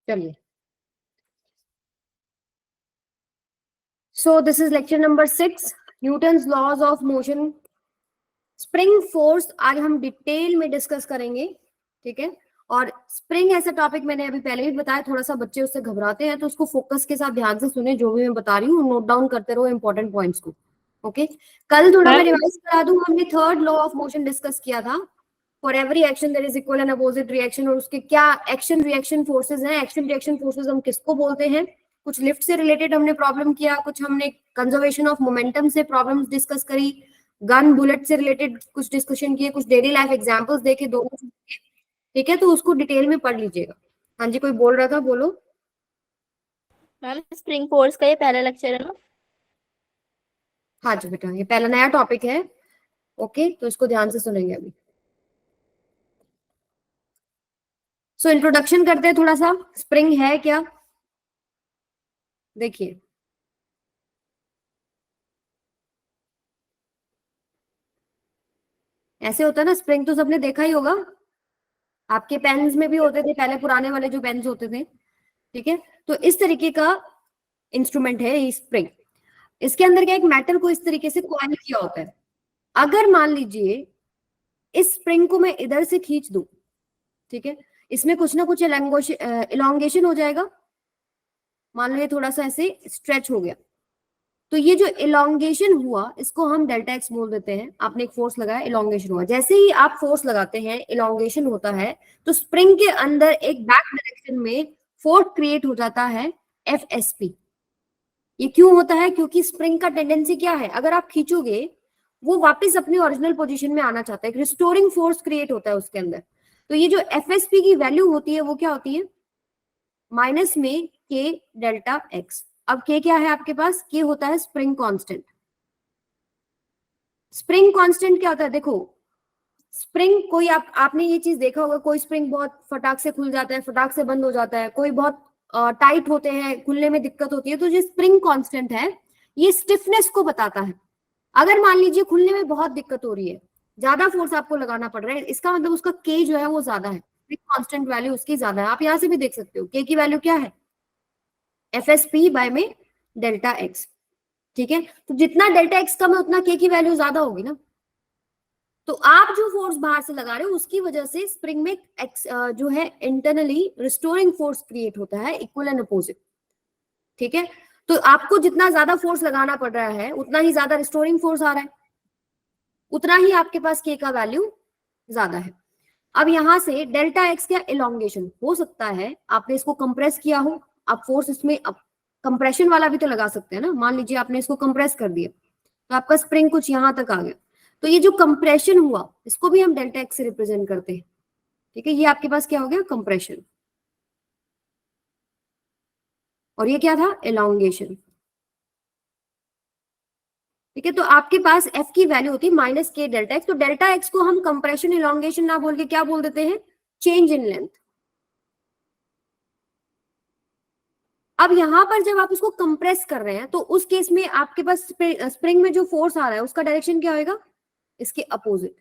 चलिए, so this is lecture number 6, Newton's laws of motion. Spring force आज हम detail में डिस्कस करेंगे, ठीक है। और स्प्रिंग ऐसा टॉपिक मैंने अभी पहले भी बताया, थोड़ा सा बच्चे उससे घबराते हैं, तो उसको फोकस के साथ ध्यान से सुने, जो भी मैं बता रही हूँ नोट डाउन करते रहो इंपॉर्टेंट पॉइंट्स को। ओके, कल थोड़ा मैं रिवाइज करा दूं, हमने third law of motion discuss किया था। For every action there is equal and opposite reaction, और उसके क्या एक्शन रिएक्शन फोर्सेज हैं। एक्शन रिएक्शन फोर्सेज हम किसको बोलते हैं? कुछ लिफ्ट से रिलेटेड हमने प्रॉब्लम किया, कुछ हमने कंजर्वेशन ऑफ मोमेंटम से प्रॉब्लम्स डिस्कस करी, गन बुलेट से रिलेटेड कुछ डिस्कशन किए, कुछ डेली लाइफ एग्जांपल्स देखे दोनों, ठीक है। तो उसको डिटेल में पढ़ लीजिएगा। हाँ जी, कोई बोल रहा था, बोलो। मैम स्प्रिंग फोर्स का ये पहला लेक्चर है ना? हाँ जी बेटा, ये पहला नया टॉपिक है। ओके, तो इसको ध्यान से सुनेंगे अभी। सो इंट्रोडक्शन करते हैं थोड़ा सा, स्प्रिंग है क्या। देखिए, ऐसे होता है ना, स्प्रिंग तो सबने देखा ही होगा, आपके पेन्स में भी होते थे पहले, पुराने वाले जो पेन्स होते थे, ठीक है। तो इस तरीके का इंस्ट्रूमेंट है ये स्प्रिंग। इसके अंदर क्या, एक मेटल को इस तरीके से कॉइल किया होता है। अगर मान लीजिए इस स्प्रिंग को मैं इधर से खींच दूं, ठीक है, इसमें कुछ ना कुछ इलोंगेशन हो जाएगा। मान लो ये थोड़ा सा ऐसे स्ट्रेच हो गया, तो ये जो इलोंगेशन हुआ इसको हम डेल्टा एक्स बोल देते हैं। आपने एक फोर्स लगाया, इलोंगेशन हुआ। जैसे ही आप फोर्स लगाते हैं, इलोंगेशन होता है, तो स्प्रिंग के अंदर एक बैक डायरेक्शन में फोर्स क्रिएट हो जाता है, एफ एस पी। ये क्यों होता है? क्योंकि स्प्रिंग का टेंडेंसी क्या है, अगर आप खींचोगे वो वापस अपनी ओरिजिनल पोजीशन में आना चाहता है, एक रिस्टोरिंग फोर्स क्रिएट होता है उसके अंदर। तो ये जो एफ एस पी की वैल्यू होती है वो क्या होती है? माइनस में के डेल्टा एक्स। अब के क्या है आपके पास? के होता है स्प्रिंग कांस्टेंट। स्प्रिंग कांस्टेंट क्या होता है? देखो, स्प्रिंग कोई आपने ये चीज देखा होगा, कोई स्प्रिंग बहुत फटाक से खुल जाता है, फटाक से बंद हो जाता है, कोई बहुत टाइट होते हैं, खुलने में दिक्कत होती है। तो जो स्प्रिंग कांस्टेंट है ये स्टिफनेस को बताता है। अगर मान लीजिए खुलने में बहुत दिक्कत हो रही है, ज्यादा फोर्स आपको लगाना पड़ रहा है, इसका मतलब उसका के जो है वो ज्यादा है, कांस्टेंट वैल्यू उसकी ज्यादा है। आप यहां से भी देख सकते हो के की वैल्यू क्या है, एफ एस पी बाय में डेल्टा एक्स, ठीक है। तो जितना डेल्टा एक्स कम है उतना के की वैल्यू ज्यादा होगी ना। तो आप जो फोर्स बाहर से लगा रहे हो उसकी वजह से स्प्रिंग में जो है इंटरनली रिस्टोरिंग फोर्स क्रिएट होता है, इक्वल एंड अपोजिट, ठीक है। तो आपको जितना ज्यादा फोर्स लगाना पड़ रहा है उतना ही ज्यादा रिस्टोरिंग फोर्स आ रहा है, उतना ही आपके पास के का वैल्यू ज्यादा है। अब यहां से डेल्टा एक्स क्या, इलोंगेशन हो सकता है, आपने इसको कंप्रेस किया हो, आप फोर्स इसमें कंप्रेशन वाला भी तो लगा सकते हैं ना। मान लीजिए आपने इसको कंप्रेस कर दिया तो आपका स्प्रिंग कुछ यहां तक आ गया, तो ये जो कंप्रेशन हुआ इसको भी हम डेल्टा एक्स से रिप्रेजेंट करते हैं, ठीक है। ये आपके पास क्या हो गया, कंप्रेशन, और ये क्या था, इलोंगेशन, ठीक है। तो आपके पास एफ की वैल्यू होती है माइनस के डेल्टा एक्स। तो डेल्टा एक्स को हम कंप्रेशन इलोंगेशन ना बोल के क्या बोल देते हैं, चेंज इन लेंथ। अब यहां पर जब आप इसको कंप्रेस कर रहे हैं तो उस केस में आपके पास स्प्रिंग में जो फोर्स आ रहा है उसका डायरेक्शन क्या होगा, इसके अपोजिट।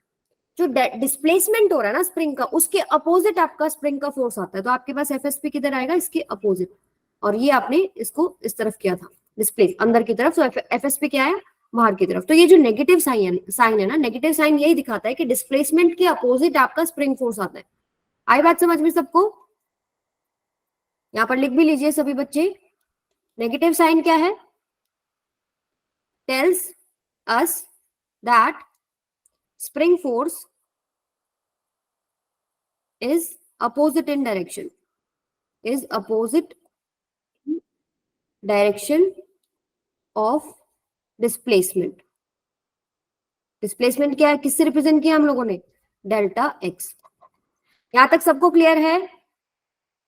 जो डिस्प्लेसमेंट हो रहा है ना स्प्रिंग का, उसके अपोजिट आपका स्प्रिंग का फोर्स आता है, तो आपके पास एफएसपी किधर आएगा, इसके अपोजिट। और ये आपने इसको इस तरफ किया था, डिस्प्लेस अंदर की तरफ, तो एफएसपी क्या है, बाहर की तरफ। तो ये जो नेगेटिव साइन है ना, नेगेटिव साइन यही दिखाता है कि डिस्प्लेसमेंट के अपोजिट आपका स्प्रिंग फोर्स आता है। आई बात समझ में सबको? यहां पर लिख भी लीजिए सभी बच्चे, नेगेटिव साइन क्या है, tells us that spring force is opposite in direction, is opposite direction of displacement। Displacement क्या है, किससे रिप्रेजेंट किया हम लोगों ने, डेल्टा एक्स। यहां तक सबको क्लियर है?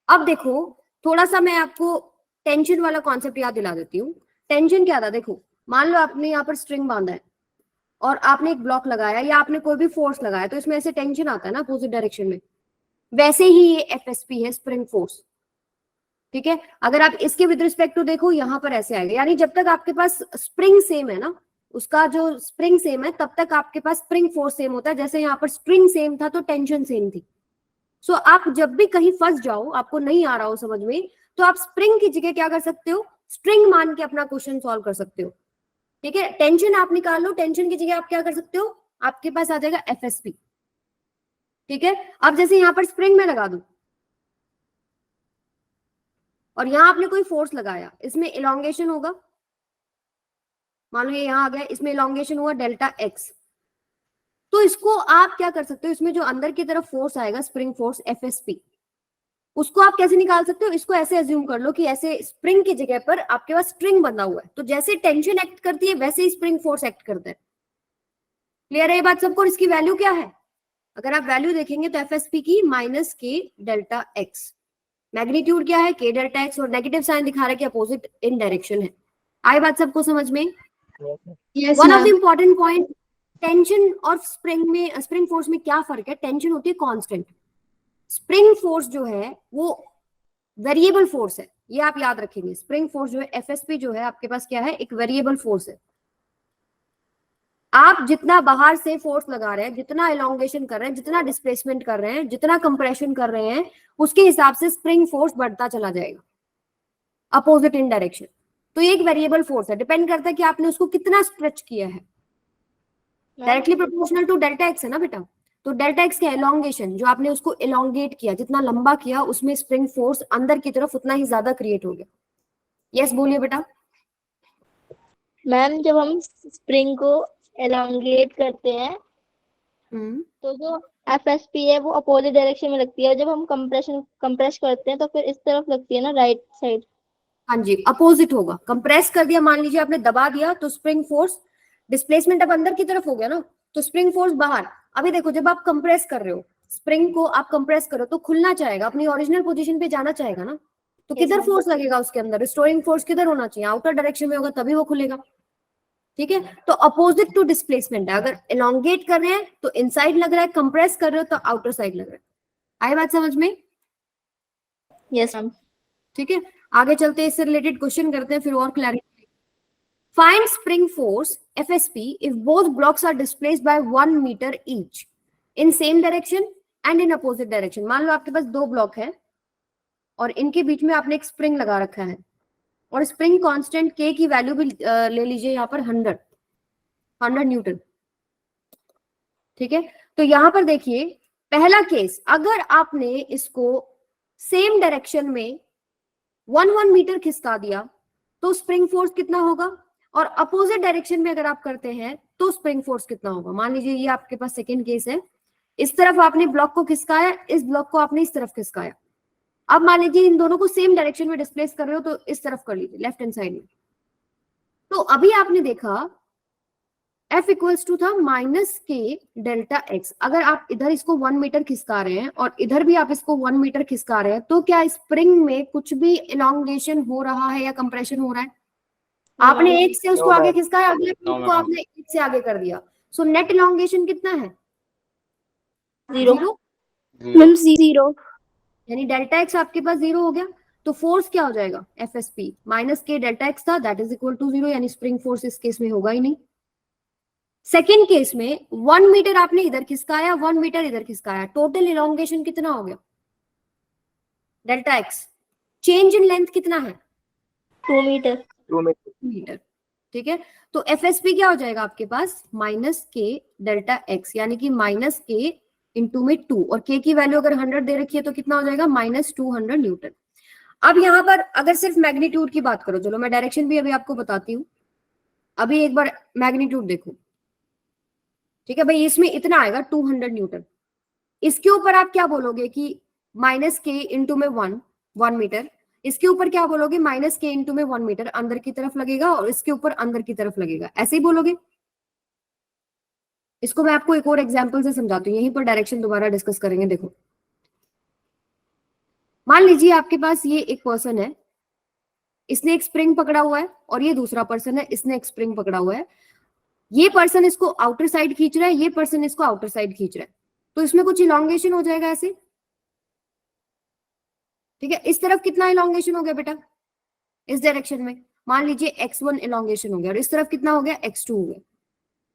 अब देखो, थोड़ा सा मैं आपको टेंशन वाला कॉन्सेप्ट याद दिला देती हूँ। टेंशन क्या था, देखो, मान लो आपने यहाँ पर स्ट्रिंग बांधा है और आपने एक ब्लॉक लगाया या आपने कोई भी फोर्स लगाया, तो इसमें ऐसे टेंशन आता है ना अपोजिट डायरेक्शन में। वैसे ही ये एफएसपी है, स्प्रिंग फोर्स, ठीक है। अगर आप इसके विद रिस्पेक्ट टू देखो, यहां पर ऐसे आएगा, यानी जब तक आपके पास स्प्रिंग सेम है ना, उसका जो स्प्रिंग सेम है, तब तक आपके पास स्प्रिंग फोर्स सेम होता है। जैसे यहाँ पर स्प्रिंग सेम था तो टेंशन सेम थी, सो आप जब भी कहीं फंस जाओ, आपको नहीं आ रहा हो समझ में, तो आप स्प्रिंग की जगह क्या कर सकते हो, स्ट्रिंग मान के अपना क्वेश्चन सॉल्व कर सकते हो। ठीक है, टेंशन आप निकाल लो, टेंशन की जगह आप क्या कर सकते हो, आपके पास आ जाएगा एफएसपी। ठीक है, अब जैसे यहां पर स्प्रिंग में लगा दूं और यहां आपने कोई फोर्स लगाया, इसमें इलोंगेशन होगा, मान लो ये यहां आ गया, इसमें इलोंगेशन हुआ डेल्टा एक्स। तो इसको आप क्या कर सकते हो, इसमें जो अंदर की तरफ फोर्स आएगा स्प्रिंग फोर्स एफएसपी, उसको आप कैसे निकाल सकते हो, इसको ऐसे अज्यूम कर लो कि ऐसे स्प्रिंग की जगह पर आपके पास स्ट्रिंग बंधा हुआ है, तो जैसे टेंशन एक्ट करती है वैसे ही स्प्रिंग फोर्स एक्ट करता है। क्लियर है ये बात सबको? इसकी वैल्यू क्या है, अगर आप वैल्यू देखेंगे तो एफएसपी की minus k delta x, magnitude क्या है के डेल्टा एक्स, और नेगेटिव साइन दिखा रहा है कि अपोजिट इन डायरेक्शन है। आई बात सबको समझ में? Yes one of the ma'am. Important point, tension और स्प्रिंग में, स्प्रिंग फोर्स में क्या फर्क है, टेंशन होती है कांस्टेंट, स्प्रिंग फोर्स जो है वो वेरिएबल फोर्स है, ये आप याद रखेंगे। स्प्रिंग फोर्स जो है एफएसपी जो है आपके पास क्या है, एक वेरिएबल फोर्स है। आप जितना बाहर से फोर्स लगा रहे हैं, जितना एलोंगेशन कर रहे हैं, जितना डिस्प्लेसमेंट कर रहे हैं, जितना कंप्रेशन कर रहे हैं, उसके हिसाब से स्प्रिंग फोर्स बढ़ता चला जाएगा अपोजिट इन डायरेक्शन। तो ये एक वेरिएबल फोर्स है, डिपेंड करता है कि आपने उसको कितना स्ट्रेच किया है, directly proportional to delta x है ना बेटा। तो डेल्टा एक्स का एलोंगेशन, जो आपने उसको एलोंगेट किया, जितना लंबा किया, उसमें स्प्रिंग फोर्स अंदर की तरफ उतना ही ज्यादा क्रिएट हो गया। यस बोलिए बेटा। मैम जब हम स्प्रिंग को एलोंगेट करते हैं तो जो एफएसपी है वो अपोजिट डायरेक्शन में लगती है, जब हम कंप्रेस करते हैं तो फिर इस तरफ लगती है ना, राइट साइड। हाँ जी, अपोजिट होगा। कंप्रेस कर दिया, मान लीजिए आपने दबा दिया, तो स्प्रिंग फोर्स, डिस्प्लेसमेंट अब अंदर की तरफ हो गया ना, तो स्प्रिंग फोर्स बाहर। अभी देखो, जब आप कंप्रेस कर रहे हो, स्प्रिंग को आप कंप्रेस करो तो खुलना चाहेगा, अपनी ओरिजिनल पोजीशन पे जाना चाहेगा ना, तो Yes, किधर ma'am. फोर्स लगेगा उसके अंदर, रिस्टोरिंग फोर्स किधर होना चाहिए, आउटर डायरेक्शन में होगा, तभी वो खुलेगा। ठीक है, तो अपोजिट टू डिस्प्लेसमेंट है, अगर एलोंगेट कर रहे हैं तो इनसाइड लग रहा है, कंप्रेस कर रहे हो तो आउटर साइड लग रहा है। आई बात समझ में? Yes ma'am. ठीक है, आगे चलते हैं, इससे रिलेटेड क्वेश्चन करते हैं फिर और clarity. Find spring force FSP if both blocks are displaced by 1 metre each in same direction and in opposite direction. मान लो आपके पास दो ब्लॉक है और इनके बीच में आपने एक स्प्रिंग लगा रखा है, और स्प्रिंग कांस्टेंट के की वैल्यू भी ले लीजिए यहाँ पर 100 न्यूटन। ठीक है, तो यहां पर देखिए, पहला केस, अगर आपने इसको सेम डायरेक्शन में 1 मीटर खिसका दिया तो स्प्रिंग फोर्स कितना होगा, और अपोजिट डायरेक्शन में अगर आप करते हैं तो स्प्रिंग फोर्स कितना होगा। मान लीजिए ये आपके पास सेकेंड केस है, इस तरफ आपने ब्लॉक को खिसकाया, इस ब्लॉक को आपने इस तरफ खिसकाया। अब मान लीजिए इन दोनों को सेम डायरेक्शन में डिस्प्लेस कर रहे हो, तो इस तरफ कर लीजिए, लेफ्ट हैंड साइड में। तो अभी आपने देखा F इक्वल्स टू था माइनस के डेल्टा एक्स। अगर आप इधर इसको 1 मीटर खिसका रहे हैं और इधर भी आप इसको 1 मीटर खिसका रहे हैं, तो क्या स्प्रिंग में कुछ भी इलोंगेशन हो रहा है या कंप्रेशन हो रहा है? आपने एक से उसको आगे खिसकाया, अगले प्लेट को आपने एक से आगे कर दिया, सो नेट इलोंगेशन कितना है? जीरो। Ma'am zero. यानी डेल्टा एक्स आपके पास जीरो हो गया, तो फोर्स क्या हो जाएगा, FSP minus k delta x था, that is equal to zero, यानी स्प्रिंग फोर्स इस केस में होगा ही नहीं। सेकेंड केस में 1 मीटर आपने इधर खिसकाया, 1 मीटर इधर खिसकाया, टोटल इलोंगेशन कितना हो गया, delta x. Change in length कितना है, 2 मीटर। मीटर। ठीक है, तो एफएसपी क्या हो जाएगा आपके पास, माइनस के डेल्टा एक्स, यानी कि माइनस के इंटू में 2, और के की वैल्यू अगर 100 दे रखी है तो कितना हो जाएगा, माइनस 200 न्यूटन। अब यहां पर अगर सिर्फ मैग्नीट्यूड की बात करो, चलो मैं डायरेक्शन भी अभी आपको बताती हूँ, अभी एक बार मैग्नीट्यूड देखो। ठीक है भाई, इसमें इतना आएगा 200 न्यूटन, इसके ऊपर आप क्या बोलोगे कि माइनस के इंटू में 1 मीटर, इसके ऊपर क्या बोलोगे, माइनस के इंटू में 1 मीटर अंदर की तरफ लगेगा, और इसके ऊपर अंदर की तरफ लगेगा, ऐसे ही बोलोगे। इसको मैं आपको एक और एग्जांपल से समझाती हूँ, यहीं पर डायरेक्शन दोबारा डिस्कस करेंगे। देखो, मान लीजिए आपके पास ये एक पर्सन है, इसने एक स्प्रिंग पकड़ा हुआ है, और ये दूसरा पर्सन है, इसने एक स्प्रिंग पकड़ा हुआ है। ये पर्सन इसको आउटर साइड खींच रहा है, ये पर्सन इसको आउटर साइड खींच रहा है, तो इसमें कुछ इलोंगेशन हो जाएगा ऐसे। ठीक है, इस तरफ कितना इलोंगेशन हो गया बेटा, इस डायरेक्शन में मान लीजिए x1 इलोंगेशन हो गया, और इस तरफ कितना हो गया, x2 हो गया।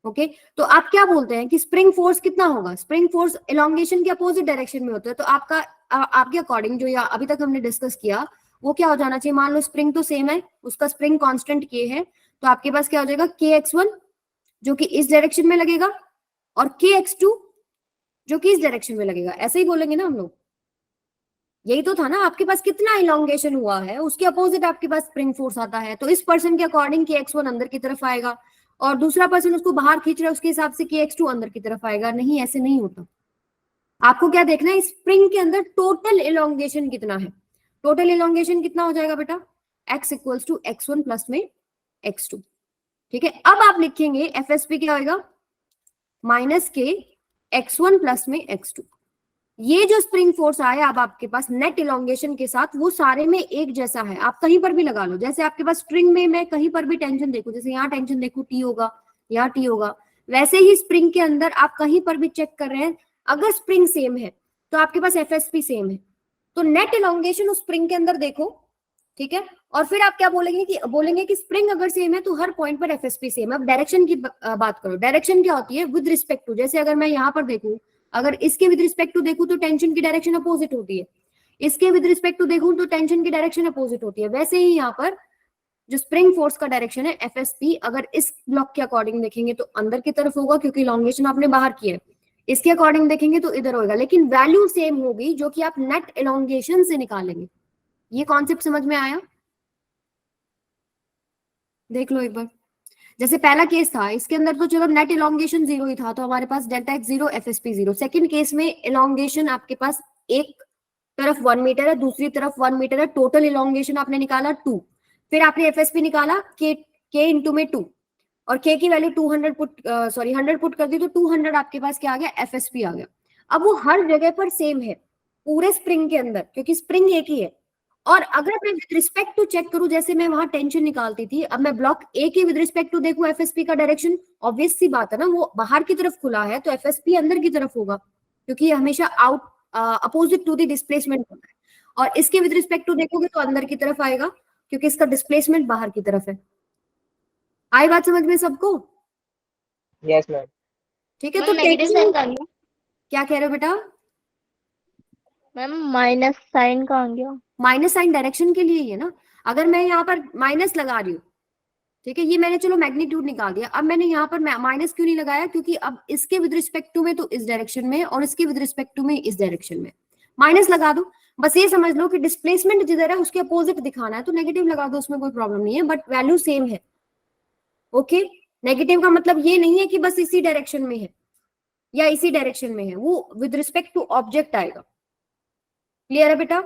ओके तो आप क्या बोलते हैं कि स्प्रिंग फोर्स कितना होगा? स्प्रिंग फोर्स इलोंगेशन के अपोजिट डायरेक्शन में होता है, तो आपका आपके अकॉर्डिंग जो या अभी तक हमने डिस्कस किया वो क्या हो जाना चाहिए? मान लो स्प्रिंग तो सेम है, उसका स्प्रिंग कांस्टेंट के है, तो आपके पास क्या हो जाएगा? के एक्स वन जो कि इस डायरेक्शन में लगेगा और के एक्स टू जो कि इस डायरेक्शन में लगेगा, ऐसे ही बोलेंगे ना हम लोग। यही तो था ना, आपके पास कितना इलोंगेशन हुआ है उसके अपोजिट आपके पास स्प्रिंग फोर्स आता है, तो इस पर्सन के अकॉर्डिंग के एक्स वन अंदर की तरफ आएगा और दूसरा पर्सन उसको बाहर खींच रहा है, उसके हिसाब से के एक्स टू अंदर की तरफ आएगा। नहीं, ऐसे नहीं होता। आपको क्या देखना है? स्प्रिंग के अंदर टोटल इलोंगेशन कितना है। टोटल इलोंगेशन कितना हो जाएगा बेटा? x equals to x one plus में एक्स टू। ठीक है, अब आप लिखेंगे एफ एस पी क्या होगा? माइनस के एक्स वन प्लस में एक्स टू। ये जो स्प्रिंग फोर्स आया अब आपके पास नेट इलोंगेशन के साथ, वो सारे में एक जैसा है। आप कहीं पर भी लगा लो, जैसे आपके पास स्प्रिंग में मैं कहीं पर भी टेंशन देखूं, जैसे यहाँ टेंशन देखूं टी होगा, यहाँ टी होगा, वैसे ही स्प्रिंग के अंदर आप कहीं पर भी चेक कर रहे हैं, अगर स्प्रिंग सेम है तो आपके पास एफएसपी सेम है, तो नेट इलोंगेशन उस स्प्रिंग के अंदर देखो। ठीक है, और फिर आप क्या बोलेंगे कि स्प्रिंग अगर सेम है तो हर पॉइंट पर एफएसपी सेम है। अब डायरेक्शन की बात करो। डायरेक्शन क्या होती है? विद रिस्पेक्ट टू, जैसे अगर मैं यहाँ पर देखूं, अगर इसके विद रिस्पेक्ट टू देखूं तो टेंशन की डायरेक्शन अपोजिट होती है, इसके विद रिस्पेक्ट टू देखूं तो टेंशन की डायरेक्शन अपोजिट होती है। वैसे ही यहाँ पर जो स्प्रिंग फोर्स का डायरेक्शन है एफएसपी, अगर इस ब्लॉक के अकॉर्डिंग देखेंगे तो अंदर की तरफ होगा क्योंकि इलोंगेशन आपने बाहर किया है, इसके अकॉर्डिंग देखेंगे तो इधर होगा, लेकिन वैल्यू सेम होगी जो कि आप नेट इलोंगेशन से निकालेंगे। ये कॉन्सेप्ट समझ में आया? देख लो एक बार। जैसे पहला केस था, इसके अंदर तो चलो नेट इलोंगेशन जीरो ही था, तो हमारे पास delta X zero FSP zero. Second case में इलोंगेशन आपके पास एक तरफ 1 मीटर है, दूसरी तरफ 1 मीटर है, टोटल इलोंगेशन आपने निकाला 2, फिर आपने एफएसपी निकाला के इंटू में 2 और के की वैल्यू 200 100 पुट कर दी, तो 200 आपके पास क्या आ गया? एफएसपी आ गया। अब वो हर जगह पर सेम है पूरे स्प्रिंग के अंदर, क्योंकि स्प्रिंग एक ही है। और अगर मैं विद रिस्पेक्ट टू चेक करूं, जैसे मैं वहां टेंशन निकालती थी, अब मैं ब्लॉक ए के विद रिस्पेक्ट टू देखूं एफएसपी का डायरेक्शन, ऑब्वियस सी बात है ना, वो बाहर की तरफ खुला है तो एफएसपी अंदर की तरफ होगा, क्योंकि ये हमेशा out opposite to the displacement होता है। और इसके विद रिस्पेक्ट टू देखोगे तो अंदर की तरफ आएगा क्योंकि इसका डिस्प्लेसमेंट बाहर की तरफ है। आई बात समझ में सबको? Yes ma'am. ठीक है, तो नेगेटिव साइन का क्या कह रहे हो बेटा? मैम माइनस साइन का आ गया। माइनस साइन डायरेक्शन के लिए ही है ना। अगर मैं यहाँ पर माइनस लगा रही हूँ, ठीक है, ये मैंने चलो मैग्नीट्यूड निकाल दिया, अब मैंने यहाँ पर माइनस क्यों नहीं लगाया? क्योंकि अब इसके विद रिस्पेक्ट टू में तो इस डायरेक्शन में और इसके विद रिस्पेक्ट टू में इस डायरेक्शन में, माइनस लगा दो। बस ये समझ लो कि डिस्प्लेसमेंट जिधर है उसके अपोजिट दिखाना है, तो नेगेटिव लगा दो, उसमें कोई प्रॉब्लम नहीं है, बट वैल्यू सेम है। ओके, नेगेटिव का मतलब ये नहीं है कि बस इसी डायरेक्शन में है या इसी डायरेक्शन में है, वो विद रिस्पेक्ट टू ऑब्जेक्ट आएगा। क्लियर है बेटा?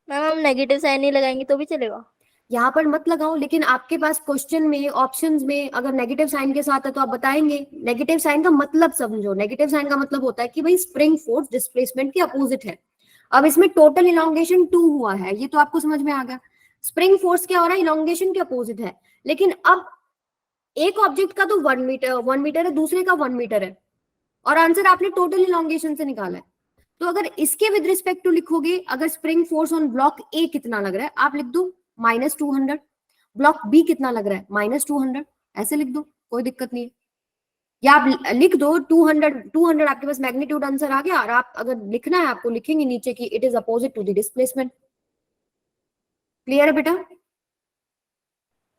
मैम हम नेगेटिव साइन नहीं लगाएंगे तो भी चलेगा? यहाँ पर मत लगाओ, लेकिन आपके पास क्वेश्चन में ऑप्शंस में अगर नेगेटिव साइन के साथ है तो आप बताएंगे। नेगेटिव साइन का मतलब समझो, नेगेटिव साइन का मतलब होता है कि भाई स्प्रिंग फोर्स डिस्प्लेसमेंट के अपोजिट है। अब इसमें टोटल इलोंगेशन 2 हुआ है, ये तो आपको समझ में आ गया। स्प्रिंग फोर्स क्या हो रहा है? इलोंगेशन के अपोजिट है, लेकिन अब एक ऑब्जेक्ट का तो 1 मीटर है, दूसरे का 1 मीटर है, और आंसर आपने टोटल इलोंगेशन से निकाला है। तो अगर इसके विद रिस्पेक्ट टू लिखोगे, अगर स्प्रिंग फोर्स ऑन ब्लॉक ए कितना लग रहा है, आप लिख दो -200। ब्लॉक बी कितना लग रहा है? -200, ऐसे लिख दो, कोई दिक्कत नहीं है। या आप लिख दो 200 आपके पास मैग्नीट्यूड आंसर आ गया, और आप अगर लिखना है आपको लिखेंगे नीचे की it is opposite to the displacement. Clear है बेटा?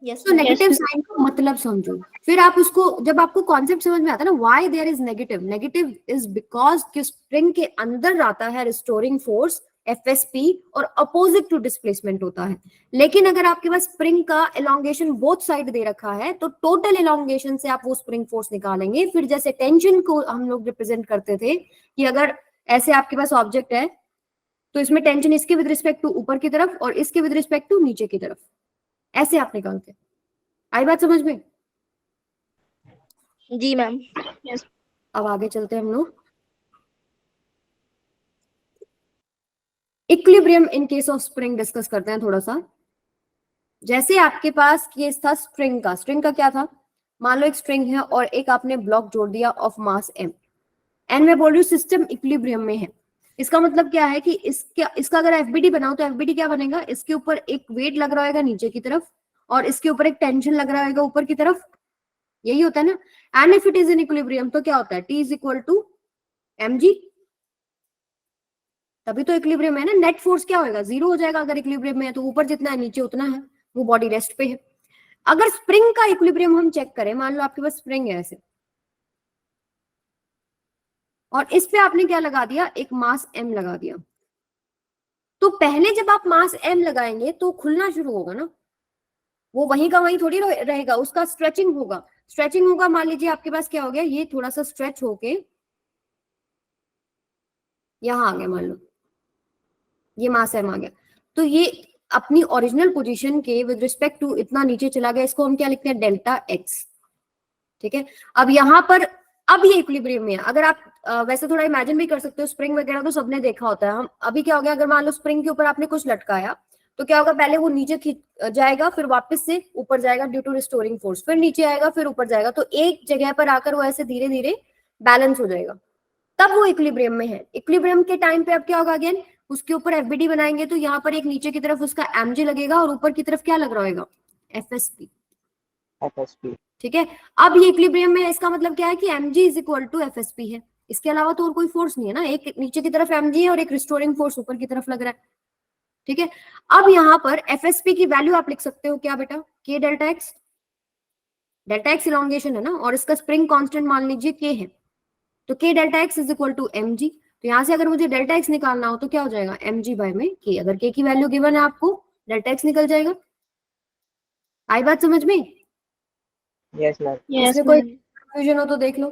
तो नेगेटिव साइन का मतलब समझो, फिर आप उसको, जब आपको कॉन्सेप्ट समझ में आता है ना, why there is negative, negative is because कि स्प्रिंग के अंदर आता है रिस्टोरिंग फोर्स एफएसपी और अपोजिट टू डिस्प्लेसमेंट होता है। लेकिन अगर आपके पास स्प्रिंग का एलोंगेशन बोथ साइड दे रखा है तो टोटल एलोंगेशन से आप वो स्प्रिंग फोर्स निकालेंगे। फिर जैसे टेंशन को हम लोग रिप्रेजेंट करते थे कि अगर ऐसे आपके पास ऑब्जेक्ट है तो इसमें टेंशन इसके विद रिस्पेक्ट टू ऊपर की तरफ और इसके विद रिस्पेक्ट टू नीचे की तरफ, ऐसे आप निकालते। आई बात समझ में? जी मैम। अब आगे चलते हैं हम लोग। Equilibrium in case of spring discuss करते हैं थोड़ा सा। जैसे आपके पास केस था स्ट्रिंग का। स्ट्रिंग का क्या था? मान लो एक स्ट्रिंग है और एक आपने ब्लॉक जोड़ दिया ऑफ मास m, एंड मैं बोल रही हूँ सिस्टम इक्विलिब्रियम में है। इसका मतलब क्या है कि इसका अगर एफबीडी बनाओ तो एफबीडी क्या बनेगा? इसके ऊपर एक वेट लग रहा होगा नीचे की तरफ और इसके ऊपर एक टेंशन लग रहा होगा ऊपर की तरफ, यही होता है ना। And if it is in equilibrium तो क्या होता है, T is equal to mg, तभी तो इक्विलिब्रियम है ना। नेट फोर्स क्या होगा, जीरो हो जाएगा अगर इक्विलिब्रियम में है, तो ऊपर जितना है नीचे उतना है, वो बॉडी रेस्ट पे है। अगर स्प्रिंग का इक्विलिब्रियम हम चेक करें, मान लो आपके पास स्प्रिंग है ऐसे, और इस पे आपने क्या लगा दिया, एक मास m लगा दिया, तो पहले जब आप मास m लगाएंगे तो खुलना शुरू होगा ना, वो वहीं का वहीं थोड़ी रहेगा, उसका स्ट्रेचिंग होगा। स्ट्रेचिंग होगा, मान लीजिए आपके पास क्या हो गया, ये थोड़ा सा स्ट्रेच होके यहां आ गया, मान लो ये मास m आ गया, तो ये अपनी ओरिजिनल पोजीशन के विद रिस्पेक्ट टू इतना नीचे चला गया, इसको हम क्या लिखते हैं, डेल्टा x। ठीक है, अब यहाँ पर अब ये इक्विलिब्रियम में है। अगर आप वैसे थोड़ा इमेजिन भी कर सकते हो, स्प्रिंग वगैरह तो सबने देखा होता है। हम अभी क्या हो गया, अगर मान लो स्प्रिंग के ऊपर आपने कुछ लटकाया तो क्या होगा, पहले वो नीचे खींच जाएगा, फिर वापस से ऊपर जाएगा ड्यू टू रिस्टोरिंग फोर्स, फिर नीचे आएगा, फिर ऊपर जाएगा, तो एक जगह पर आकर वो ऐसे धीरे धीरे बैलेंस हो जाएगा, तब वो इक्विलिब्रियम में है। इक्विलिब्रियम के टाइम पे अब क्या होगा, अगेन उसके ऊपर एफबीडी बनाएंगे, तो यहाँ पर एक नीचे की तरफ उसका एमजी लगेगा और ऊपर की तरफ क्या लग रहा होगा, एफएसपी। FSP। ठीक है, अब ये इक्विलिब्रियम में है, इसका मतलब क्या है कि mg is equal to FSP है, इसके अलावा तो और कोई फोर्स नहीं है ना, एक नीचे की तरफ mg है और एक रिस्टोरिंग फोर्स ऊपर की तरफ लग रहा है। ठीक है, अब यहाँ पर एफएसपी की वैल्यू आप लिख सकते हो क्या बेटा, k delta x, delta x elongation है ना, और इसका स्प्रिंग कांस्टेंट मान लीजिए k है, तो k delta x is equal to mg। तो यहाँ से अगर मुझे डेल्टा एक्स निकालना हो तो क्या हो जाएगा, mg बाय में k। अगर k की वैल्यू गिवन है आपको, डेल्टा एक्स निकल जाएगा। आई बात समझ में? Yes ma'am। इसमें कोई कंफ्यूजन हो तो देख लो।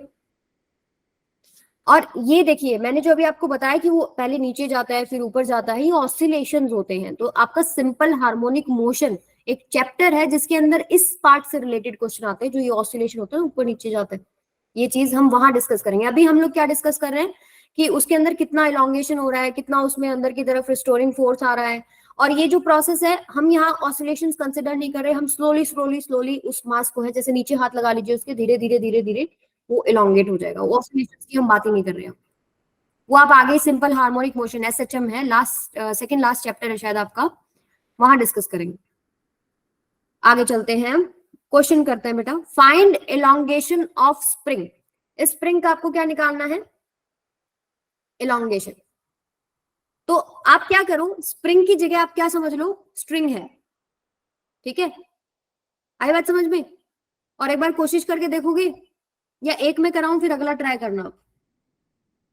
और ये देखिए, मैंने जो अभी आपको बताया कि वो पहले नीचे जाता है फिर ऊपर जाता है, ये ऑसिलेशंस होते हैं। तो आपका सिंपल हार्मोनिक मोशन एक चैप्टर है जिसके अंदर इस पार्ट से रिलेटेड क्वेश्चन आते हैं, जो ये ऑसिलेशन होता है ऊपर नीचे जाता है, ये चीज हम वहां डिस्कस करेंगे। अभी हम लोग क्या डिस्कस कर रहे हैं कि उसके अंदर कितना इलॉन्गेशन हो रहा है, कितना उसमें अंदर की तरफ रिस्टोरिंग फोर्स आ रहा है, और ये जो प्रोसेस है हम यहाँ ऑसिलेशंस कंसिडर नहीं कर रहे, हम स्लोली स्लोली स्लोली उस मास को है, जैसे नीचे हाथ लगा लीजिए उसके, धीरे धीरे धीरे धीरे वो इलोंगेट हो जाएगा। वो ऑसिलेशंस की हम बात ही नहीं कर रहे हैं, वो आप आगे सिंपल हार्मोनिक मोशन एसएचएम है, लास्ट सेकंड लास्ट चैप्टर है शायद आपका, वहां डिस्कस करेंगे। आगे चलते हैं, क्वेश्चन करते हैं बेटा, फाइंड इलोंगेशन ऑफ स्प्रिंग। इस स्प्रिंग का आपको क्या निकालना है, इलोंगेशन। तो आप क्या करो, स्प्रिंग की जगह आप क्या समझ लो, स्ट्रिंग है। ठीक है, आई बात समझ में? और एक बार कोशिश करके देखोगे, या एक में कराऊं फिर अगला ट्राई करना।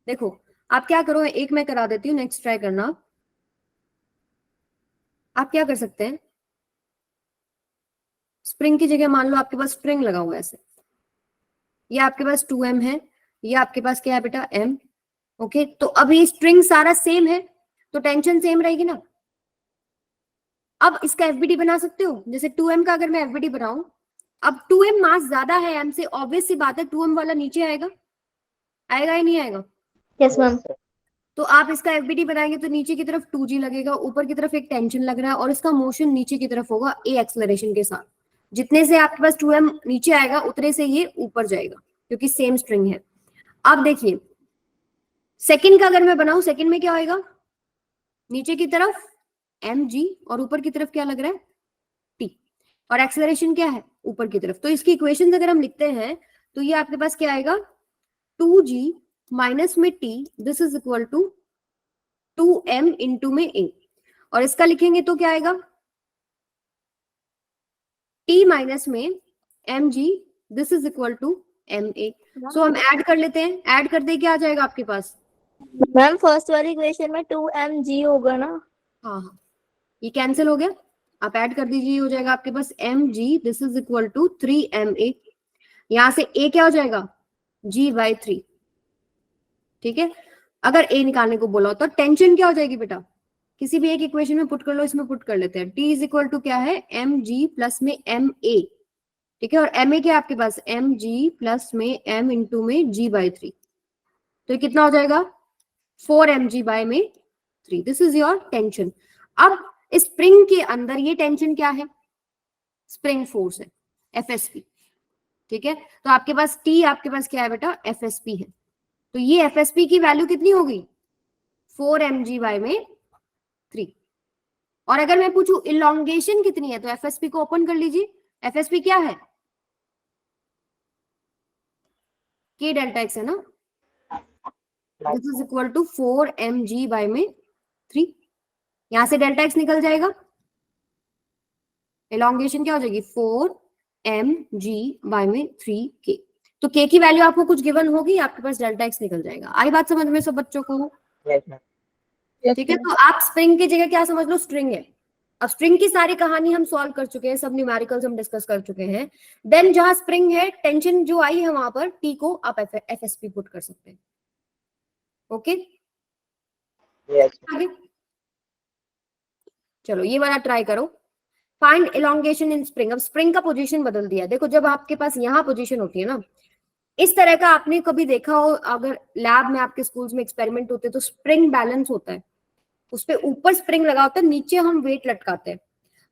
देखो आप क्या करो, एक में करा देती हूँ, नेक्स्ट ट्राई करना। आप क्या कर सकते हैं, स्प्रिंग की जगह मान लो आपके पास स्प्रिंग लगा हुआ है ऐसे, ये आपके पास 2m है, ये आपके पास क्या है बेटा, m। ओके, तो अभी स्ट्रिंग सारा सेम है तो टेंशन सेम रहेगी ना। अब इसका एफबीडी बना सकते हो, जैसे 2m का अगर मैं एफबीडी बनाऊं, अब 2m मास ज्यादा है m से, ऑब्वियस सी बात है 2m वाला नीचे आएगा, आएगा ही नहीं आएगा? Yes ma'am. तो आप इसका एफबीडी बनाएंगे तो नीचे की तरफ 2g लगेगा, ऊपर की तरफ एक टेंशन लग रहा है, और इसका मोशन नीचे की तरफ होगा a एक्सेलरेशन के साथ। जितने से आपके पास 2m नीचे आएगा उतने से ये ऊपर जाएगा, क्योंकि सेम स्ट्रिंग है। अब देखिए सेकंड का अगर मैं बनाऊं, सेकंड में क्या होगा, नीचे की तरफ mg और ऊपर की तरफ क्या लग रहा है, t, और एक्सेलरेशन क्या है, ऊपर की तरफ। तो इसकी इक्वेशन अगर हम लिखते हैं तो ये आपके पास क्या आएगा, 2g माइनस में t, this is equal to 2m into में a, और इसका लिखेंगे तो क्या आएगा, t माइनस में mg, this is equal to ma। So हम ऐड कर लेते हैं, ऐड करते क्या आ जाएगा आपके पास, मैम फर्स्ट वाली इक्वेशन में 2mg होगा ना? हाँ हाँ, ये कैंसिल हो गया, आप ऐड कर दीजिए, हो जाएगा आपके पास mg, this is equal to 3ma। यहां से a क्या हो जाएगा, g/3। ठीक है, अगर a निकालने को बोला हो तो टेंशन क्या हो जाएगी बेटा, किसी भी एक इक्वेशन में पुट कर लो, इसमें पुट कर लेते हैं। t इज इक्वल टू क्या है, mg प्लस में ma। ठीक है, और ma क्या है आपके पास, mg प्लस में m इंटू में g/3, तो ये कितना हो जाएगा, 4mg/3। This is your tension. अब स्प्रिंग के अंदर ये टेंशन क्या है, स्प्रिंग फोर्स है, एफएसपी। ठीक है, तो आपके पास T आपके पास क्या है बेटा, एफएसपी है, तो ये एफएसपी की वैल्यू कितनी होगी, 4mg/3। और अगर मैं पूछूं इलोंगेशन कितनी है, तो एफएसपी को ओपन कर लीजिए, एफएसपी क्या है, k डेल्टा x है ना, Right. This is equal to 4mg by में 3। यहां से डेल्टा x निकल जाएगा, एलोंगेशन क्या हो जाएगी 4mg बाय में 3k। तो k की वैल्यू आपको कुछ गिवन होगी, आपके पास डेल्टा x निकल जाएगा। आई बात समझ में सब बच्चों को? Yes, ma'am. ठीक है, तो आप स्प्रिंग की जगह क्या समझ लो, स्ट्रिंग है। अब स्प्रिंग की सारी कहानी हम सॉल्व कर चुके हैं, सब न्यूमेरिकल्स हम डिस्कस कर चुके हैं। देन जहां स्प्रिंग है, टेंशन जो आई है वहां पर टी को आप एफएसपी पुट कर सकते हैं। Okay, Yes. आगे चलो ये वाला ट्राई करो। फाइंड एलोंगेशन इन स्प्रिंग। अब स्प्रिंग का पोजीशन बदल दिया। देखो जब आपके पास यहाँ पोजीशन होती है ना, इस तरह का आपने कभी देखा हो, अगर लैब में आपके स्कूल्स में एक्सपेरिमेंट होते हैं तो स्प्रिंग बैलेंस होता है, उस पे ऊपर स्प्रिंग लगा होता है, नीचे हम वेट लटकाते हैं।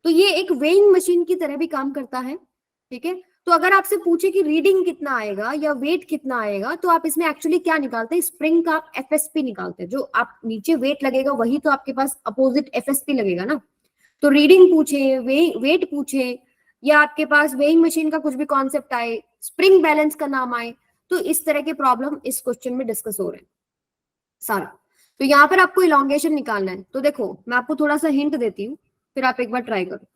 तो ये एक वेइंग मशीन की तरह भी काम करता है। ठीक है, तो अगर आपसे पूछे कि रीडिंग कितना आएगा या वेट कितना आएगा, तो आप इसमें एक्चुअली क्या निकालते हैं, स्प्रिंग का एफएसपी निकालते हैं। जो आप नीचे वेट लगेगा वही तो आपके पास अपोजिट एफएसपी लगेगा ना। तो रीडिंग पूछे, वेट पूछे, या आपके पास वेइंग मशीन का कुछ भी कॉन्सेप्ट आए, स्प्रिंग बैलेंस का नाम आए, तो इस तरह के प्रॉब्लम इस क्वेश्चन में डिस्कस हो रहे हैं सारा। तो यहाँ पर आपको इलोंगेशन निकालना है। तो देखो मैं आपको थोड़ा सा हिंट देती हूँ, फिर आप एक बार ट्राई करो।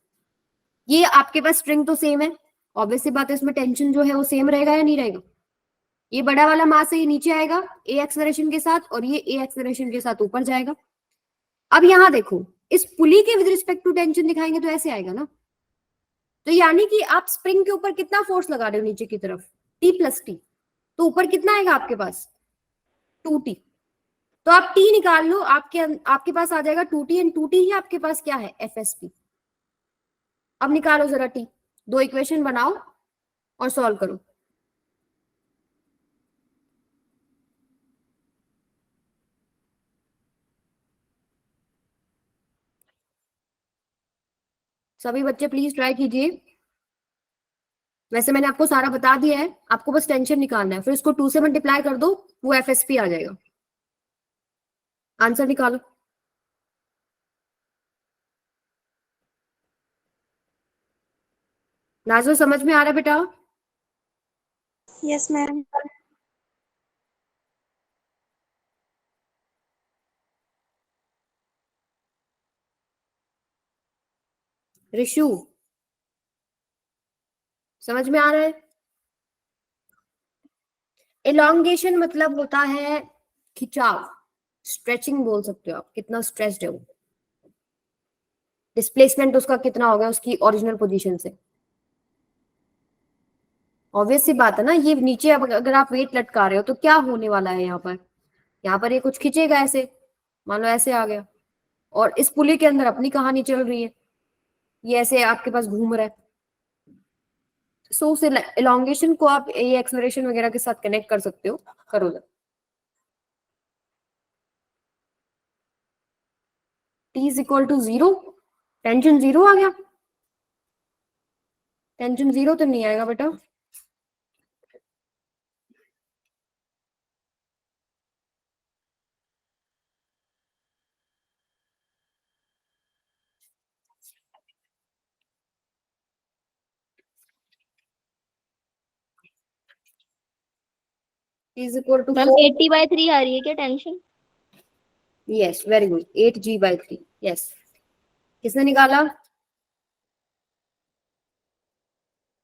ये आपके पास स्ट्रिंग तो सेम है, ऑब्वियस सी बात है, इसमें टेंशन जो है वो सेम रहेगा या नहीं रहेगा। ये बड़ा वाला मास है, ये नीचे आएगा ए एक्सेलरेशन के साथ, और ये ए एक्सेलरेशन के साथ ऊपर जाएगा। अब यहाँ देखो, इस पुली के विद रिस्पेक्ट टू टेंशन दिखाएंगे तो ऐसे आएगा ना। तो यानी कि आप स्प्रिंग के ऊपर कितना फोर्स लगा रहे हो नीचे की तरफ, टी प्लस टी, तो ऊपर कितना आएगा आपके पास 2t। तो आप t निकाल लो, आपके पास आ जाएगा 2t, एंड 2t ही आपके पास क्या है, एफएसपी। अब निकालो जरा t, दो इक्वेशन बनाओ और सॉल्व करो। सभी बच्चे प्लीज ट्राई कीजिए। वैसे मैंने आपको सारा बता दिया है, आपको बस टेंशन निकालना है, फिर इसको 2 से मल्टीप्लाई कर दो, वो एफएसपी आ जाएगा। आंसर निकालो। नाजो समझ में आ रहा है बेटा? Yes ma'am. ऋषु समझ में आ रहा है? एलोंगेशन मतलब होता है खिंचाव, स्ट्रेचिंग बोल सकते हो आप, कितना स्ट्रेच्ड है वो, डिस्प्लेसमेंट उसका कितना हो गया उसकी ओरिजिनल पोजीशन से। ऑब्वियस सी बात है ना, ये नीचे अब अगर आप वेट लटका रहे हो तो क्या होने वाला है यहाँ पर ये कुछ खींचेगा ऐसे, मान लो ऐसे आ गया, और इस पुली के अंदर अपनी कहानी चल रही है, ये ऐसे आपके पास घूम रहा है। सो उस एलोंगेशन को आप ये एक्सेलरेशन वगैरह के साथ कनेक्ट कर सकते हो। करो जरा, t is equal to 0, tension 0 आ गया, टेंशन 0 तो नहीं आएगा बेटा। t is equal to ma'am 80/3 आ रही है क्या tension? Yes very good, 8g/3। Yes, किसने निकाला?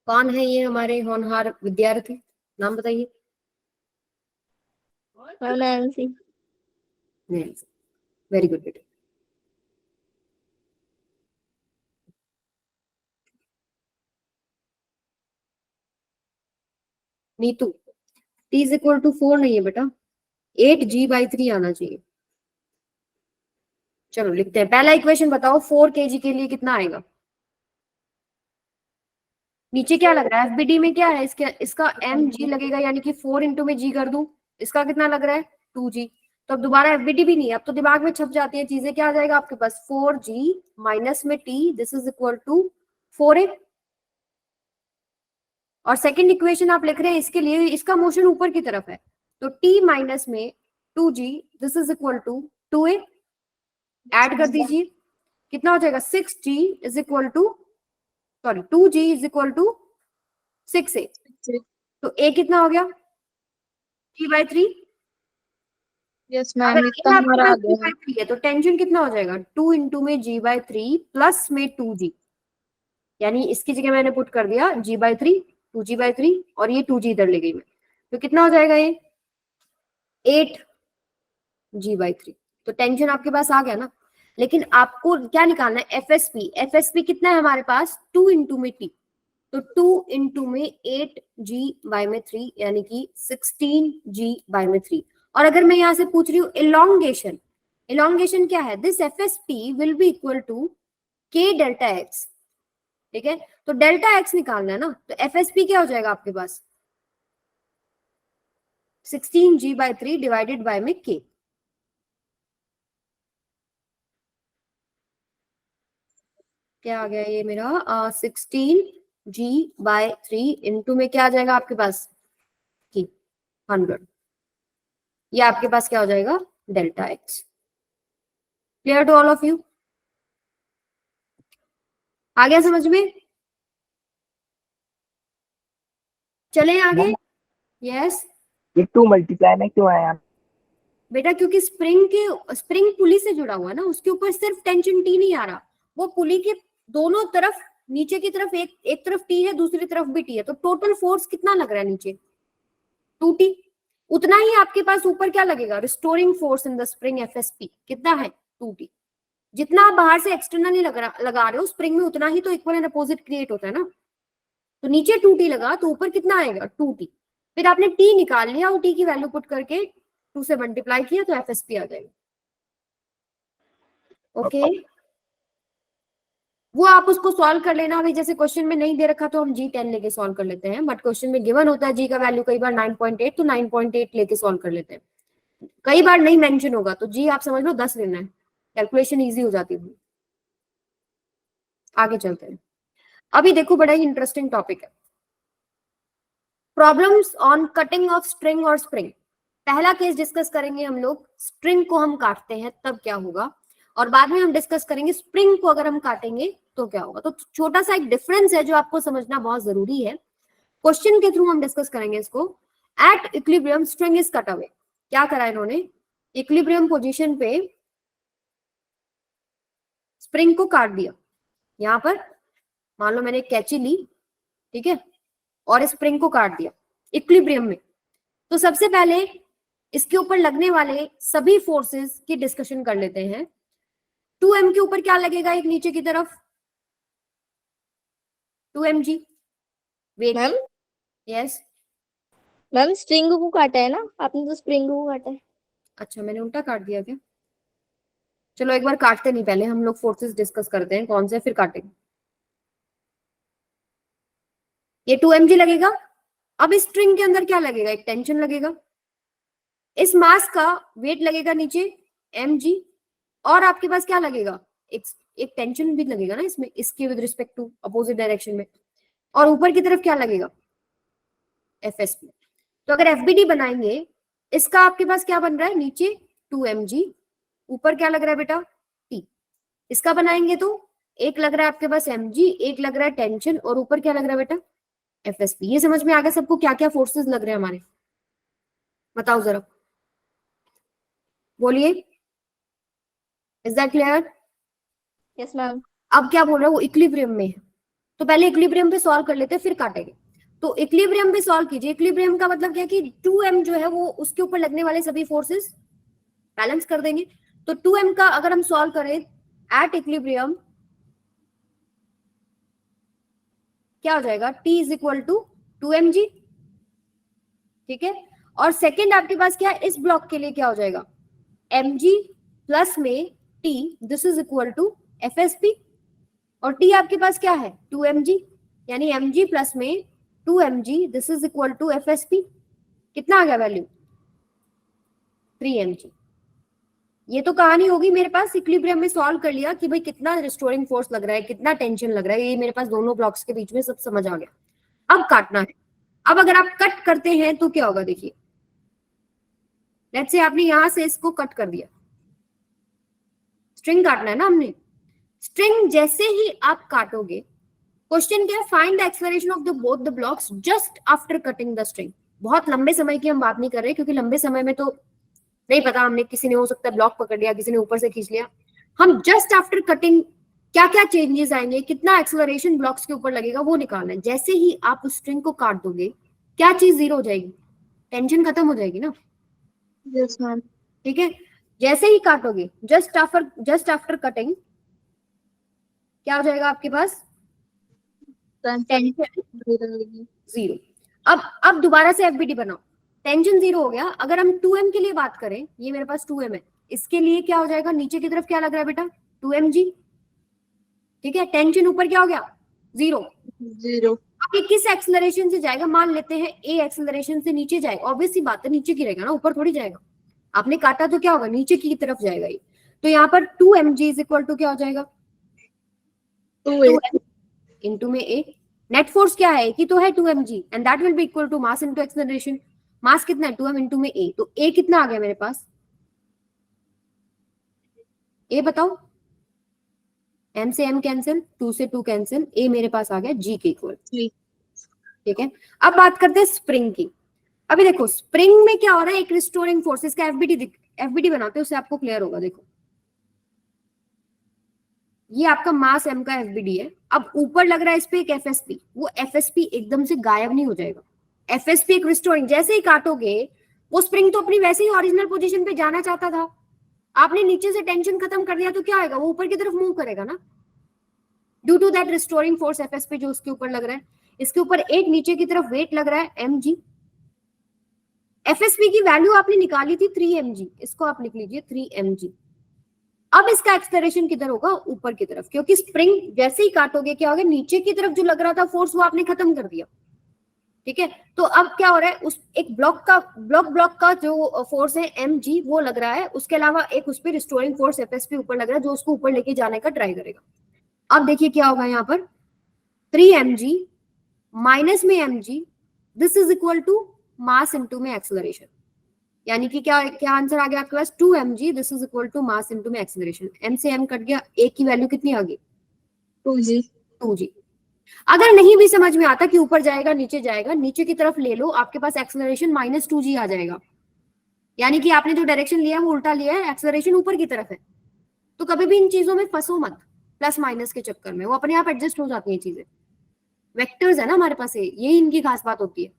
कौन है ये हमारे होनहार विद्यार्थी, नाम बताइए। नैन्सी। वेरी गुड बेटा। Neetu, t is equal to 4 नहीं है बेटा, 8g/3 आना चाहिए। चलो लिखते हैं, पहला इक्वेशन बताओ 4 kg के लिए कितना आएगा। नीचे क्या लग रहा है, एफबीडी में क्या है, इसका mg लगेगा, यानी कि 4 इंटू में g कर दूं, इसका कितना लग रहा है 2g। तो अब दोबारा एफबीडी भी नहीं है, अब तो दिमाग में छप जाती है चीजें। क्या आ जाएगा आपके पास 4g माइनस में t, this is equal to 4a। और सेकंड इक्वेशन आप लिख रहे हैं इसके लिए, इसका मोशन ऊपर की तरफ है, तो t माइनस में 2g, this is equal to 2a। Add कर दीजिए, कितना हो जाएगा 6g is equal to, sorry 2g is equal to 6a। तो a कितना हो गया G/3। यस अगर मैम, ये इतना आपके हमारा पास आ गया है। G/3 है तो टेंशन कितना हो जाएगा, 2 इंटू में G/3 प्लस में 2G, यानी इसकी जगह मैंने पुट कर दिया G/3, 2G/3 और ये 2G इधर ले गई मैं, तो कितना हो जाएगा ये 8G/3। तो टेंशन आपके पास आ गया ना। लेकिन आपको क्या निकालना है, एफएसपी। एफएसपी कितना है हमारे पास, 2 इंटू में टी, तो 2 इंटू में 8G/3 यानी कि 16G/3। और अगर मैं यहां से पूछ रही हूँ इलोंगेशन, इलोंगेशन क्या है, this FSP will be equal to k delta x. ठीक है, तो डेल्टा एक्स निकालना है ना, तो एफएसपी क्या हो जाएगा आपके पास 16G/3 डिवाइडेड बाय में के। क्या आ गया ये मेरा 16G/3 इंटू में क्या आ जाएगा आपके पास की 100। ये आपके पास क्या हो जाएगा delta X. Clear to all of you, आ गया समझ में? चलें आगे। यस ये 2 मल्टीप्लाई में क्यों आया? बेटा, क्योंकि स्प्रिंग पुली से जुड़ा हुआ है ना, उसके ऊपर सिर्फ टेंशन टी नहीं आ रहा, वो पुली के दोनों तरफ, नीचे की तरफ एक तरफ टी है, दूसरी तरफ भी टी है, तो टोटल फोर्स कितना लग रहा है नीचे 2T। उतना ही आपके पास ऊपर क्या लगेगा, restoring force in the spring FSP कितना है 2T। जितना आप बाहर से एक्सटर्नली लगा रहे हो स्प्रिंग में, उतना ही तो इक्वल एंड अपोजिट क्रिएट होता है ना। तो नीचे 2T लगा तो ऊपर कितना आएगा 2T। फिर आपने T निकाल लिया और T की वैल्यू पुट करके 2 से मल्टीप्लाई किया तो एफएसपी आ जाएगा। ओके, वो आप उसको सॉल्व कर लेना। अभी जैसे क्वेश्चन में नहीं दे रखा तो हम G10 लेके सॉल्व कर लेते हैं, बट क्वेश्चन में गिवन होता है G का वैल्यू कई बार 9.8, तो 9.8 लेके सॉल्व कर लेते हैं। कई बार नहीं मेंशन होगा तो G आप समझ लो 10 लेना है, कैलकुलेशन इजी हो जाती है। आगे चलते हैं। अभी देखो बड़ा ही इंटरेस्टिंग टॉपिक है, problems on cutting of string और स्प्रिंग। पहला केस डिस्कस करेंगे हम लोग, स्ट्रिंग को हम काटते हैं तब क्या होगा, और बाद में हम डिस्कस करेंगे स्प्रिंग को अगर हम काटेंगे तो क्या होगा। तो छोटा सा एक डिफरेंस है जो आपको समझना बहुत जरूरी है, क्वेश्चन के थ्रू हम डिस्कस करेंगे इसको। At equilibrium string is cut away. क्या करा इन्होंने, इक्विलिब्रियम पोजीशन पे स्प्रिंग को काट दिया। यहां पर मान लो मैंने कैंची ली, ठीक है, और स्प्रिंग को काट दिया इक्विलिब्रियम में। तो सबसे पहले इसके ऊपर लगने वाले सभी फोर्सेस की डिस्कशन कर लेते हैं। 2m के ऊपर क्या लगेगा, एक नीचे की तरफ 2mg weight. Ma'am yes, ma'am string को काटा है ना आपने, तो स्प्रिंग को काटा है। अच्छा मैंने उल्टा काट दिया क्या, चलो एक बार काटते नहीं, पहले हम लोग फोर्सेस डिस्कस करते हैं कौन से, फिर काटेंगे। ये 2mg लगेगा। अब इस स्ट्रिंग के अंदर क्या लगेगा, एक टेंशन लगेगा, इस मास का वेट लगेगा नीचे mg, और आपके पास क्या लगेगा, एक टेंशन भी लगेगा ना इसमें, इसके with respect to opposite direction में, और ऊपर की तरफ क्या लगेगा एफएसपी। तो अगर एफबीडी बनाएंगे, इसका आपके पास क्या बन रहा है, नीचे 2mg, ऊपर क्या लग रहा है बेटा T। इसका बनाएंगे तो एक लग रहा है आपके पास mg, एक लग रहा है टेंशन, और ऊपर क्या लग रहा है बेटा एफएसपी। ये समझ में आ गया सबको क्या क्या फोर्सेस लग रहे हैं हमारे, बताओ जरा, बोलिए, is that clear? Yes ma'am. अब क्या बोल रहा है, वो इक्विलिब्रियम में है, तो पहले इक्विलिब्रियम पे सॉल्व कर लेते हैं फिर काटेंगे। तो इक्विलिब्रियम पे सॉल्व कीजिए। इक्विलिब्रियम का मतलब क्या कि 2m जो है वो उसके ऊपर लगने वाले सभी फोर्सेस बैलेंस कर देंगे। तो 2m का अगर हम सॉल्व करें एट इक्विलिब्रियम, क्या हो जाएगा, T is equal to 2mg, ठीक है। और सेकेंड आपके पास क्या है, इस ब्लॉक के लिए क्या हो जाएगा, mg प्लस में T, this is equal to FSP, और T आपके पास क्या है 2mg, यानी mg प्लस में 2mg, this is equal to FSP। कितना आ गया वैल्यू 3mg। ये तो कहानी होगी मेरे पास, इक्विलिब्रियम में सॉल्व कर लिया कि भाई कितना रिस्टोरिंग फोर्स लग रहा है, कितना टेंशन लग रहा है, ये मेरे पास दोनों ब्लॉक्स के बीच में सब समझ आ गया। अब काटना है। अब अगर आप कट करते हैं तो क्या होगा, देखिए लेट्स से आपने यहां से इसको कट कर दिया, स्ट्रिंग काटना है ना हमने, स्ट्रिंग जैसे ही आप काटोगे, क्वेश्चन क्या है, find the acceleration of the both the blocks just after cutting the string. बहुत लंबे समय की हम बात नहीं कर रहे, क्योंकि लंबे समय में तो नहीं पता, हमने किसी ने हो सकता है ब्लॉक पकड़ लिया, किसी ने ऊपर से खींच लिया। हम जस्ट आफ्टर कटिंग क्या क्या चेंजेस आएंगे, कितना एक्सेलरेशन ब्लॉक्स के ऊपर लगेगा, वो निकालना है। जैसे ही आप उस स्ट्रिंग को काट दोगे, क्या चीज जीरो हो जाएगी? टेंशन खत्म हो जाएगी ना। Yes, ma'am. ठीक है, जैसे ही काटोगे जस्ट आफ्टर कटिंग क्या हो जाएगा आपके पास? Tension zero. अब दोबारा से एफबीडी बनाओ, टेंशन जीरो हो गया। अगर हम 2m के लिए बात करें, ये मेरे पास 2m है, इसके लिए क्या हो जाएगा? नीचे की तरफ क्या लग रहा है बेटा? 2mg। ठीक है, टेंशन ऊपर क्या हो गया? जीरो। Zero. अब ये किस एक्सेलरेशन से जाएगा? मान लेते हैं ए एक्सेलरेशन से नीचे जाएगा, ऑब्वियस सी बात है नीचे गिरेगा ना, ऊपर थोड़ी जाएगा। आपने काटा तो क्या होगा? नीचे की तरफ जाएगा ये। तो यहाँ पर 2mg इज इक्वल टू क्या हो जाएगा? 2m इंटू में ए। नेट फोर्स क्या है? कि तो है 2mg, and that will be equal to mass into acceleration. Mass कितना है? 2m इंटू में ए। तो ए कितना आ गया मेरे पास? ए बताओ। m से m कैंसिल, 2 से 2 कैंसिल, ए मेरे पास आ गया g के इक्वल। G. ठीक है, अब बात करते हैं स्प्रिंग की। अभी देखो स्प्रिंग में क्या हो रहा है, एक रिस्टोरिंग फोर्स, इसका एफबीडी बनाते हैं, उससे आपको क्लियर होगा। देखो ये आपका मास m का एफबीडी है। अब ऊपर लग रहा है इस पे एक एफएसपी, वो एफएसपी एकदम से गायब नहीं हो जाएगा। एफएसपी एक रिस्टोरिंग, जैसे ही काटोगे वो स्प्रिंग तो अपनी वैसे ही ओरिजिनल पोजीशन पे जाना चाहता था, आपने नीचे से टेंशन खत्म कर दिया तो क्या आएगा? वो ऊपर की तरफ मूव करेगा ना, due to that restoring force FSP जो उसके ऊपर लग रहा है। इसके ऊपर एक नीचे की तरफ वेट लग रहा है mg। एफएसपी की वैल्यू आपने निकाली थी 3mg, इसको आप लिख लीजिए 3mg। अब इसका एक्सेलरेशन किधर होगा? ऊपर की तरफ, क्योंकि स्प्रिंग जैसे ही काटोगे क्या होगा? नीचे की तरफ जो लग रहा था फोर्स वो आपने खत्म कर दिया। ठीक है, तो अब क्या हो रहा है? उस एक ब्लॉक का जो फोर्स है mg वो लग रहा है, उसके अलावा एक उस पर रिस्टोरिंग फोर्स एफएसपी ऊपर लग रहा है जो उसको ऊपर लेके जाने का ट्राई करेगा। अब देखिए क्या होगा यहाँ पर, 3mg माइनस में mg, this is equal to mass into में एक्सेलरेशन। यानी कि क्या क्या आंसर आ गया आपके पास? 2mg, this is equal to mass into में एक्सेलरेशन। m से m कट गया, a की वैल्यू कितनी आ गई? 2G. 2g। अगर नहीं भी समझ में आता कि ऊपर जाएगा नीचे जाएगा, नीचे की तरफ ले लो, आपके पास एक्सेलरेशन माइनस 2g आ जाएगा। यानी कि आपने जो डायरेक्शन लिया है वो उल्टा लिया है, एक्सेलरेशन ऊपर की तरफ है। तो कभी भी इन चीजों में फंसो मत, प्लस माइनस के चक्कर में, वो अपने आप एडजस्ट हो जाती है चीजें। वेक्टर्स है ना हमारे पास, यही इनकी खास बात होती है।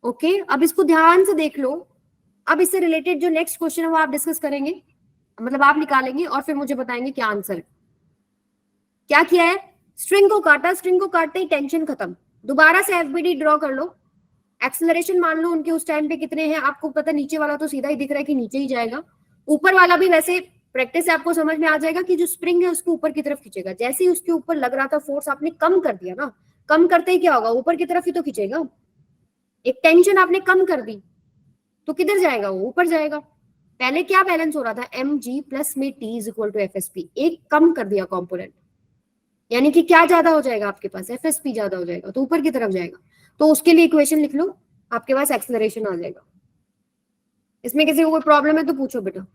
ओके, अब इसको ध्यान से देख लो। अब इससे रिलेटेड जो नेक्स्ट क्वेश्चन है वो आप डिस्कस करेंगे, मतलब आप निकालेंगे और फिर मुझे बताएंगे क्या आंसर है। क्या किया है? स्ट्रिंग को काटा, स्ट्रिंग को काटते ही टेंशन खत्म। दोबारा से एफबीडी ड्रॉ कर लो। एक्सेलरेशन मान लो उनके उस टाइम पे कितने हैं, आपको पता, नीचे वाला तो सीधा ही दिख रहा है कि नीचे ही जाएगा। ऊपर वाला भी वैसे प्रैक्टिस से आपको समझ में आ जाएगा कि जो स्प्रिंग है उसको ऊपर की तरफ खींचेगा। जैसे ही उसके ऊपर लग रहा था फोर्स, आपने कम कर दिया ना, कम करते ही क्या होगा? ऊपर की तरफ ही तो खींचेगा। एक टेंशन आपने कम कर दी तो किधर जाएगा? वो ऊपर जाएगा। पहले क्या बैलेंस हो रहा था? mg प्लस में t is equal to fsp, एक कम कर दिया कंपोनेंट, यानी कि क्या ज्यादा हो जाएगा आपके पास? fsp ज्यादा हो जाएगा, तो ऊपर की तरफ जाएगा। तो उसके लिए इक्वेशन लिख लो, आपके पास एक्सेलरेशन आ जाएगा। इसमें किसी को कोई प्रॉब्लम है तो पूछो बेटा।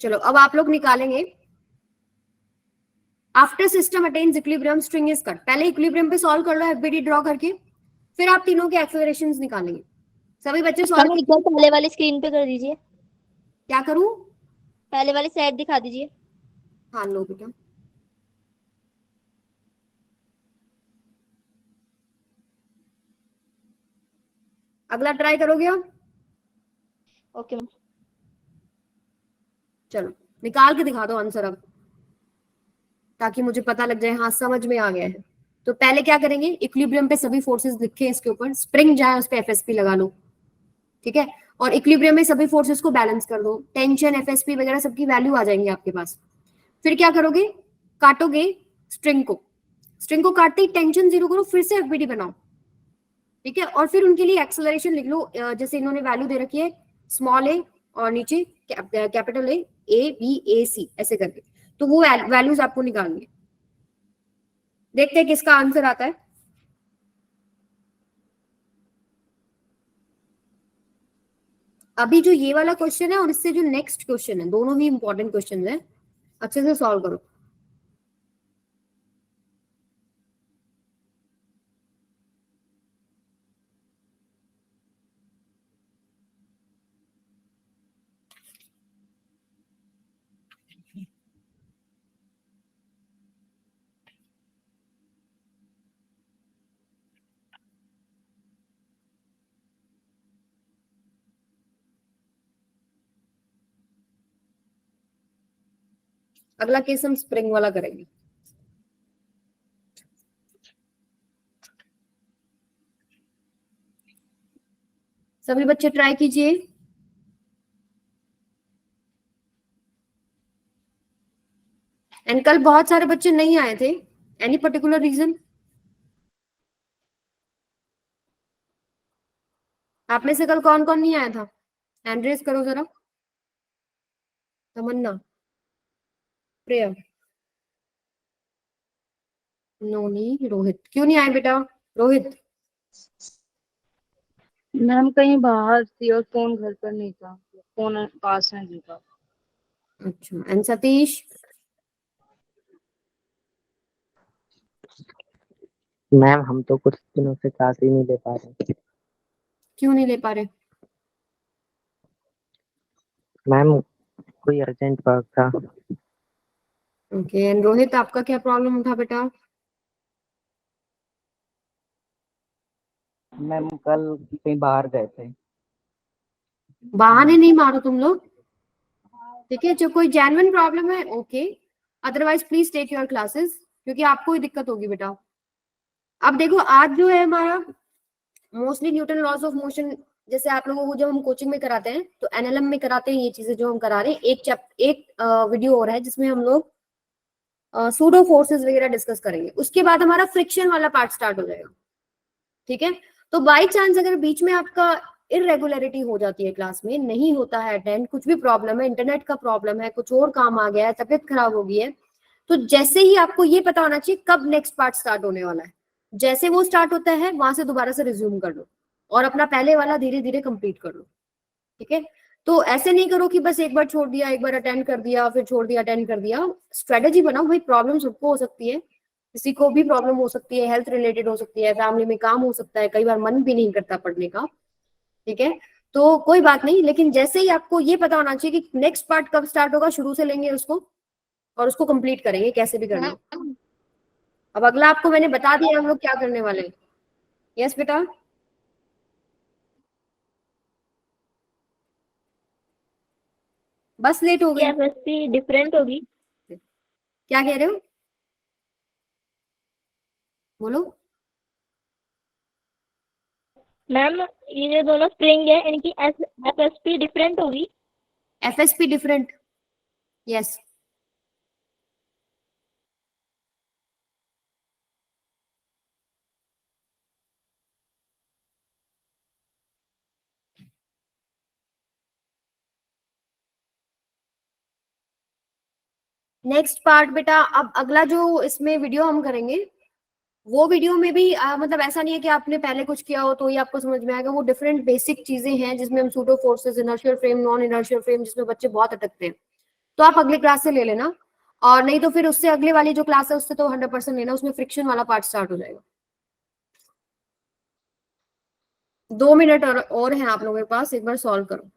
चलो अब आप लोग निकालेंगे, after system attains equilibrium string is cut. पहले इक्विलिब्रियम पे सॉल्व कर लो एफबीडी ड्रॉ करके, फिर आप तीनों के एक्सेलरेशंस निकालेंगे। सभी बच्चे सॉल्व एक बार पहले वाली स्क्रीन पे कर दीजिए, क्या करूं? पहले वाली साइड दिखा दीजिए। हाँ लो बेटा, अगला ट्राई करोगे आप? Okay ma'am. चलो निकाल के दिखा दो आंसर अब, ताकि मुझे पता लग जाए हाँ समझ में आ गया है। तो पहले क्या करेंगे, इक्विलिब्रियम पे सभी फोर्सेस लिखे, इसके ऊपर स्प्रिंग जाए उस पे एफएसपी लगा लो। ठीक है, और इक्विलिब्रियम में सभी फोर्सेस को बैलेंस कर दो, टेंशन एफएसपी वगैरह सबकी वैल्यू आ जाएंगी आपके पास। फिर क्या करोगे? काटोगे स्ट्रिंग को, स्ट्रिंग को काटते ही टेंशन जीरो करो, फिर से एफबीडी बनाओ। ठीक है, और फिर उनके लिए एक्सेलरेशन लिख लो, जैसे इन्होंने वैल्यू दे रखी है स्मॉल ए और नीचे कैपिटल ए बी ए सी ऐसे करके, तो वो वैल्यूज आपको निकालनी है। देखते हैं किसका आंसर आता है। अभी जो ये वाला क्वेश्चन है और इससे जो नेक्स्ट क्वेश्चन है, दोनों ही इंपॉर्टेंट क्वेश्चन है। अच्छे से सॉल्व करो। अगला केस हम स्प्रिंग वाला करेंगे। सभी बच्चे ट्राई कीजिए। एंड कल बहुत सारे बच्चे नहीं आए थे, एनी पर्टिकुलर रीजन? आप में से कल कौन कौन नहीं आया था? हैंड रेज करो जरा। तमन्ना, प्रिया, नोनी, रोहित। क्यों नहीं आए बेटा? रोहित, मैम कहीं बाहर थी और फोन घर पर नहीं था, फोन पास है जी का। अच्छा। एंड सतीश? मैम हम तो कुछ दिनों से क्लास ही नहीं ले पा रहे। क्यों नहीं ले पा रहे? मैम कोई अर्जेंट वर्क था। ओके। एंड रोहित, आपका क्या प्रॉब्लम था बेटा? मैम कल कहीं बाहर गए थे। बहाने नहीं मारो तुम लोग, ठीक है? जो कोई जेन्युइन प्रॉब्लम है okay, otherwise please take your classes, क्योंकि आपको ही दिक्कत होगी बेटा। अब देखो, आज जो है हमारा mostly Newton laws of motion, जैसे आप लोगों को जब हम कोचिंग में कराते हैं तो एनएलएम में कराते हैं, ये चीजें जो हम करा रहे हैं। एक वीडियो और है जिसमें हम लोग सूडो फोर्सेस वगैरह डिस्कस करेंगे। उसके बाद हमारा फ्रिक्शन वाला पार्ट स्टार्ट हो जाएगा, ठीक है? तो बाई चांस अगर बीच में आपका इरेगुलरिटी हो जाती है, क्लास में नहीं होता है अटेंड, कुछ भी प्रॉब्लम है, इंटरनेट का प्रॉब्लम है, कुछ और काम आ गया है, तबियत खराब हो गई है, तो जैसे ही आपको ये पता होना चाहिए कब नेक्स्ट पार्ट स्टार्ट होने वाला है, जैसे वो स्टार्ट होता है वहां से दोबारा से रिज्यूम कर लो और अपना पहले वाला धीरे धीरे कंप्लीट कर लो, ठीक है? तो ऐसे नहीं करो कि बस एक बार छोड़ दिया, एक बार अटेंड कर दिया, फिर छोड़ दिया, अटेंड कर दिया। स्ट्रेटेजी बनाओ भाई, प्रॉब्लम सबको हो सकती है, किसी को भी प्रॉब्लम हो सकती है, हेल्थ रिलेटेड हो सकती है, फैमिली में काम हो सकता है, कई बार मन भी नहीं करता पढ़ने का, ठीक है? तो कोई बात नहीं, लेकिन जैसे ही आपको ये पता होना चाहिए कि नेक्स्ट पार्ट कब स्टार्ट होगा, शुरू से लेंगे उसको और उसको कंप्लीट करेंगे कैसे भी करना। अब अगला आपको मैंने बता दिया हम लोग क्या करने वाले हैं। यस बेटा? बस लेट हो गई? एफएसपी डिफरेंट होगी? क्या कह रहे हो, बोलो। मैम ये दोनों स्प्रिंग है, इनकी एफएसपी डिफरेंट होगी? FSP different, yes. Next part बेटा, अब अगला जो इसमें वीडियो हम करेंगे, वो वीडियो में भी मतलब ऐसा नहीं है कि आपने पहले कुछ किया हो तो ये आपको समझ में आएगा। वो डिफरेंट बेसिक चीजें हैं जिसमें हम pseudo forces, inertial frame, non inertial frame, जिसमें बच्चे बहुत अटकते हैं, तो आप अगले क्लास से ले लेना। और नहीं तो फिर उससे अगले वाली जो क्लास है उससे तो 100% लेना, उसमें फ्रिक्शन वाला पार्ट स्टार्ट हो जाएगा। 2 मिनट और हैं आप लोगों के पास, एक बार सॉल्व करो।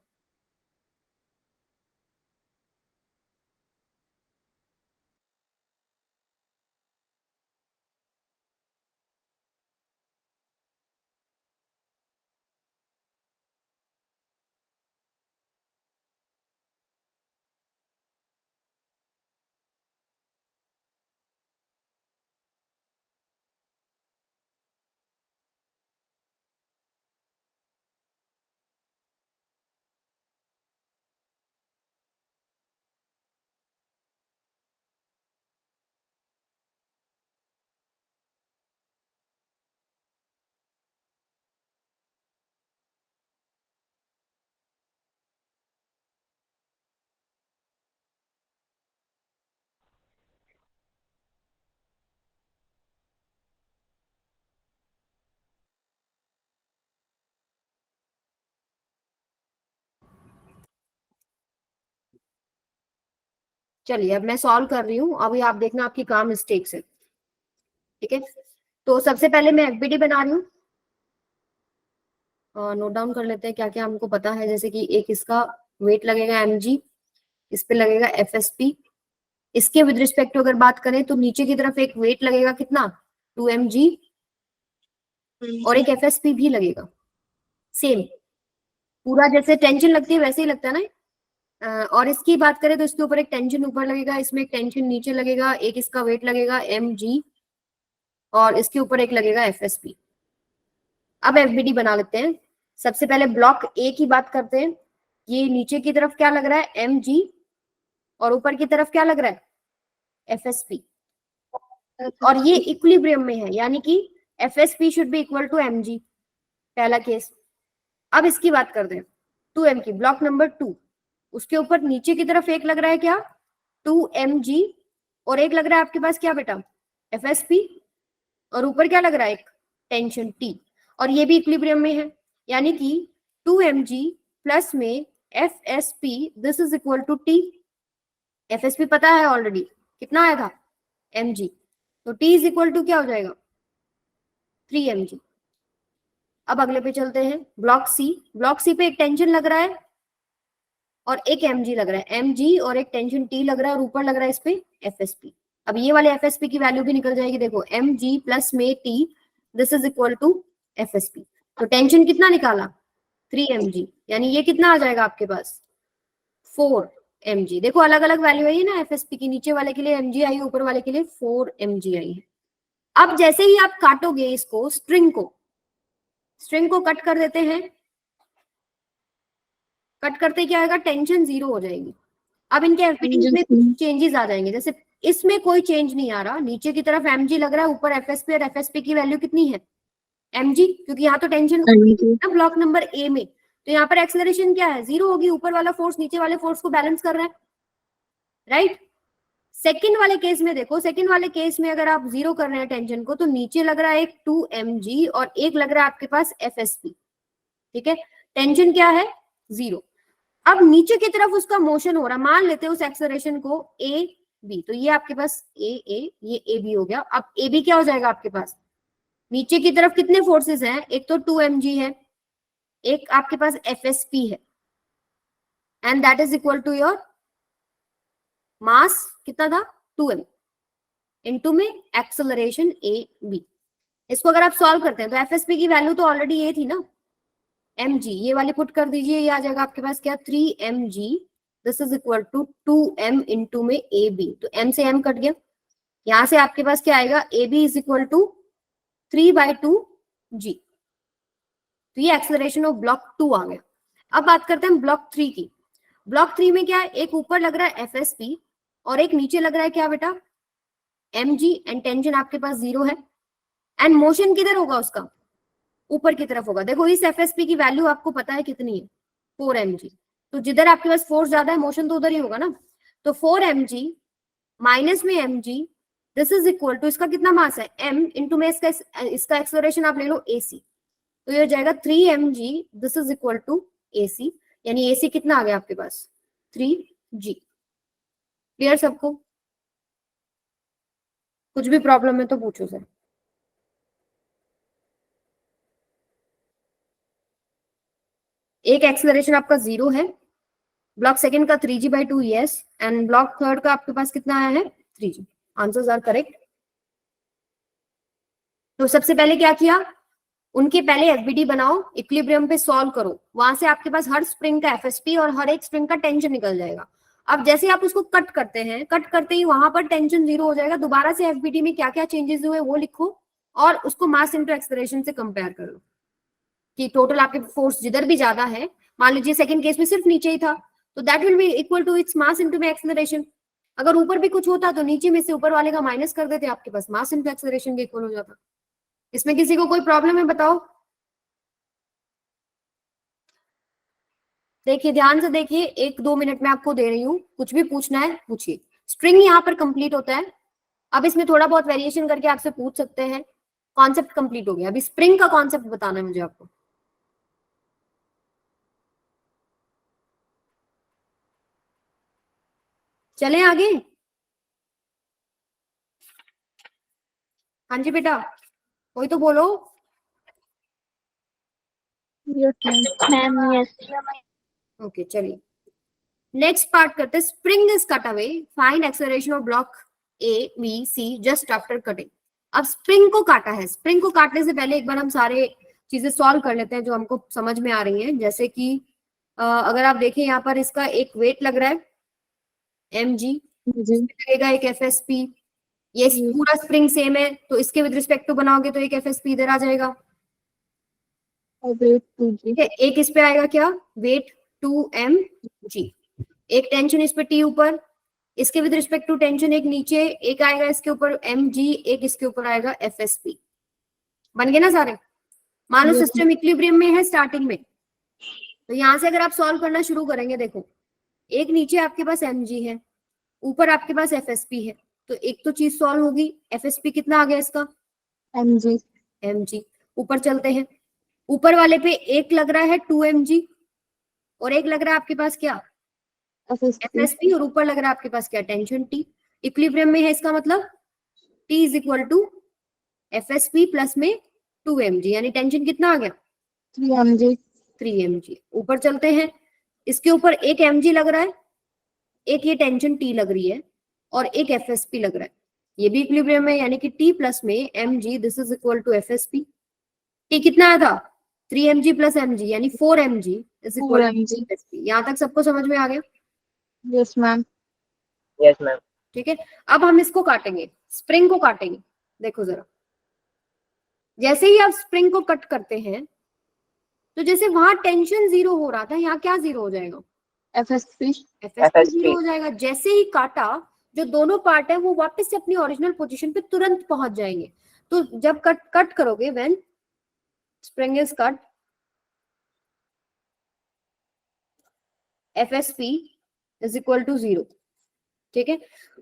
चलिए अब मैं सॉल्व कर रही हूँ, अभी आप देखना आपकी कहाँ मिस्टेक्स है। ठीक है, तो सबसे पहले मैं एफबीडी बना रही हूँ, नोट डाउन कर लेते हैं क्या क्या हमको पता है। जैसे कि एक इसका वेट लगेगा mg, इस पे लगेगा fsp। इसके विद रिस्पेक्ट टू अगर बात करें तो नीचे की तरफ एक वेट लगेगा कितना 2mg, और एक fsp भी लगेगा सेम, पूरा जैसे टेंशन लगती है वैसे ही लगता है ना। और इसकी बात करें तो इसके ऊपर एक टेंशन ऊपर लगेगा, इसमें एक टेंशन नीचे लगेगा, एक इसका वेट लगेगा mg, और इसके ऊपर एक लगेगा fsp। अब एफबीडी बना लेते हैं। सबसे पहले ब्लॉक ए की बात करते हैं। ये नीचे की तरफ क्या लग रहा है mg, और ऊपर की तरफ क्या लग रहा है fsp, और ये इक्विलिब्रियम में है, यानी कि fsp should be equal to mg, पहला केस। अब इसकी बात करते हैं 2m की, ब्लॉक नंबर 2, उसके ऊपर नीचे की तरफ एक लग रहा है क्या 2mg, और एक लग रहा है आपके पास क्या बेटा fsp, और ऊपर क्या लग रहा है एक टेंशन t, और ये भी इक्विलिब्रियम में है, यानी कि 2mg प्लस में fsp this is equal to t। fsp पता है ऑलरेडी कितना आया था mg, तो t इज इक्वल टू क्या हो जाएगा 3mg। अब अगले पे चलते हैं, ब्लॉक सी। ब्लॉक सी पे एक टेंशन लग रहा है और एक mg लग रहा है, mg और एक टेंशन t लग रहा है, और ऊपर लग रहा है इस पे fsp। अब ये वाले fsp की वैल्यू भी निकल जाएगी, देखो mg प्लस में t this is equal to fsp। तो टेंशन कितना निकाला 3mg, यानी ये कितना आ जाएगा आपके पास 4mg। देखो अलग अलग वैल्यू आई है ना fsp की, नीचे वाले के लिए mg आई, ऊपर वाले के लिए 4mg आई है। अब जैसे ही आप काटोगे इसको, स्ट्रिंग को कट कर देते हैं, कट करते क्या आएगा टेंशन 0 हो जाएगी। अब इनके एफबीडी में चेंजेस आ जाएंगे, जैसे इसमें कोई चेंज नहीं आ रहा, नीचे की तरफ mg लग रहा है, ऊपर fsp, और fsp की वैल्यू कितनी है mg, क्योंकि यहाँ तो टेंशन ब्लॉक नंबर ए में, तो यहाँ पर एक्सेलरेशन क्या है 0 होगी, ऊपर वाला फोर्स नीचे वाले फोर्स को बैलेंस कर रहा है, राइट। सेकंड वाले केस में देखो, सेकंड वाले केस में अगर आप 0 कर रहे हैं टेंशन को, तो नीचे लग रहा है एक 2mg और एक लग रहा है आपके पास fsp, ठीक है, टेंशन क्या है 0। अब नीचे की तरफ उसका मोशन हो रहा है, मान लेते हैं उस एक्सेलरेशन को ए बी, तो ये आपके पास ये ए बी हो गया। अब ए बी क्या हो जाएगा आपके पास, नीचे की तरफ कितने फोर्सेस हैं, एक तो 2mg है, एक आपके पास fsp है, and that is equal to your mass कितना था 2m इनटू में एक्सेलरेशन ए बी। इसको अगर आप सॉल्व करते हैं तो fsp की वैल्यू तो ऑलरेडी ये थी ना mg, ये वाली पुट कर दीजिए, ये आ जाएगा आपके पास क्या 3mg this is equal to 2m into में ab, तो m से m कट गया, यहां से आपके पास क्या आएगा ab is equal to 3/2g। तो ये एक्सेलरेशन ऑफ ब्लॉक 2 आ गया। अब बात करते हैं ब्लॉक 3 की। ब्लॉक 3 में क्या है, एक ऊपर लग रहा है fsp और एक नीचे लग रहा है क्या बेटा mg, एंड टेंशन आपके पास 0 है, एंड मोशन किधर होगा उसका ऊपर की तरफ होगा। देखो इस fsp की वैल्यू आपको पता है कितनी है 4mg, तो जिधर आपके पास फोर्स ज्यादा है मोशन तो उधर ही होगा ना, तो 4mg माइनस में mg this is equal to, इसका कितना मास है m इंटू में इसका एक्सेलरेशन आप ले लो ac, तो ये हो जाएगा 3mg this is equal to ac, यानी ac कितना आ गया आपके पास 3g। क्लियर सबको, कुछ भी प्रॉब्लम है तो पूछो सर। एक एक्सेलरेशन आपका 0 है, ब्लॉक सेकंड का 3g/2 yes, and block third का आपके पास कितना आया है 3g। Answers are correct. तो सबसे पहले क्या किया, उनके पहले एफबीडी बनाओ, इक्विलिब्रियम पे सॉल्व करो, वहां से आपके पास हर स्प्रिंग का एफएसपी और हर एक स्प्रिंग का टेंशन निकल जाएगा। अब जैसे आप उसको कट करते हैं, कट करते ही वहां पर टेंशन 0 हो जाएगा, दोबारा से एफबीडी में क्या क्या चेंजेस हुए वो लिखो और उसको मास इंटू एक्सेलरेशन से कंपेयर कर लो कि टोटल आपके फोर्स जिधर भी ज्यादा है, मान लीजिए सेकंड केस में सिर्फ नीचे ही था, तो that will be equal to its mass into में एक्सेलरेशन। अगर ऊपर भी कुछ होता तो नीचे में से ऊपर वाले का माइनस कर देते, आपके पास मास इंटू एक्सेलरेशन के इक्वल हो जाता। इसमें किसी को कोई प्रॉब्लम है बताओ। देखिए ध्यान से देखिए, 1-2 मिनट में आपको दे रही हूँ, कुछ भी पूछना है पूछिए। स्ट्रिंग यहाँ पर कंप्लीट होता है, अब इसमें थोड़ा बहुत वेरिएशन करके आपसे पूछ सकते हैं। कॉन्सेप्ट कंप्लीट हो गया, अभी स्प्रिंग का कॉन्सेप्ट बताना है मुझे आपको। चलें आगे? हाँ जी बेटा, कोई तो बोलो। Ma'am yes. ओके चलिए नेक्स्ट पार्ट करते हैं। Spring is cut away, find acceleration of block A B C just after cutting. अब स्प्रिंग को काटा है, स्प्रिंग को काटने से पहले एक बार हम सारे चीजें सॉल्व कर लेते हैं जो हमको समझ में आ रही हैं। जैसे कि अगर आप देखें यहाँ पर इसका एक वेट लग रहा है mg, लगेगा एक FSP। ये पूरा स्प्रिंग सेम है तो इसके विद रिस्पेक्ट टू बनाओगे तो एक FSP इधर आ जाएगा। एक इस पे आएगा क्या, वेट 2mg। एक टेंशन इस पे T ऊपर, इसके विद रिस्पेक्ट टू टेंशन एक नीचे, एक आएगा इसके ऊपर mg, एक इसके ऊपर आएगा FSP। बन गए ना सारे? मान लो सिस्टम इक्विलिब्रियम में है स्टार्टिंग में, तो यहां से अगर आप सॉल्व करना शुरू करेंगे, देखो एक नीचे आपके पास mg है, ऊपर आपके पास FSP है, तो एक तो चीज सॉल्व होगी। FSP कितना आ गया इसका, mg। ऊपर चलते हैं, ऊपर वाले पे एक लग रहा है 2mg और एक लग रहा है आपके पास क्या, FSP, और ऊपर लग रहा है आपके पास क्या, टेंशन T। इक्विलिब्रियम में है, इसका मतलब T is equal to FSP plus में 2mg, यानी टेंशन कितना आ गया, 3mg। ऊपर चलते हैं, इसके ऊपर एक mg लग रहा है, एक ये टेंशन T लग रही है और एक FSP लग रहा है, ये भी इक्विलिब्रियम में, यानी कि T प्लस में mg this is equal to FSP। T कितना आया था, 3mg प्लस mg, यानी 4mg is equal to FSP। यहाँ तक सबको समझ में आ गया? Yes ma'am. Yes ma'am. ठीक है, अब हम इसको काटेंगे, स्प्रिंग को काटेंगे। देखो जरा, जैसे ही आप स्प्रिंग को कट करते हैं तो जैसे वहां टेंशन 0 हो रहा था, यहाँ क्या 0 हो जाएगा, FSP FSP 0 हो जाएगा। जैसे ही काटा, जो दोनों पार्ट है वो वापस से अपनी ओरिजिनल पोजीशन पे तुरंत पहुंच जाएंगे। तो जब कट करोगे, when spring is cut, FSP is equal to 0। ठीक है,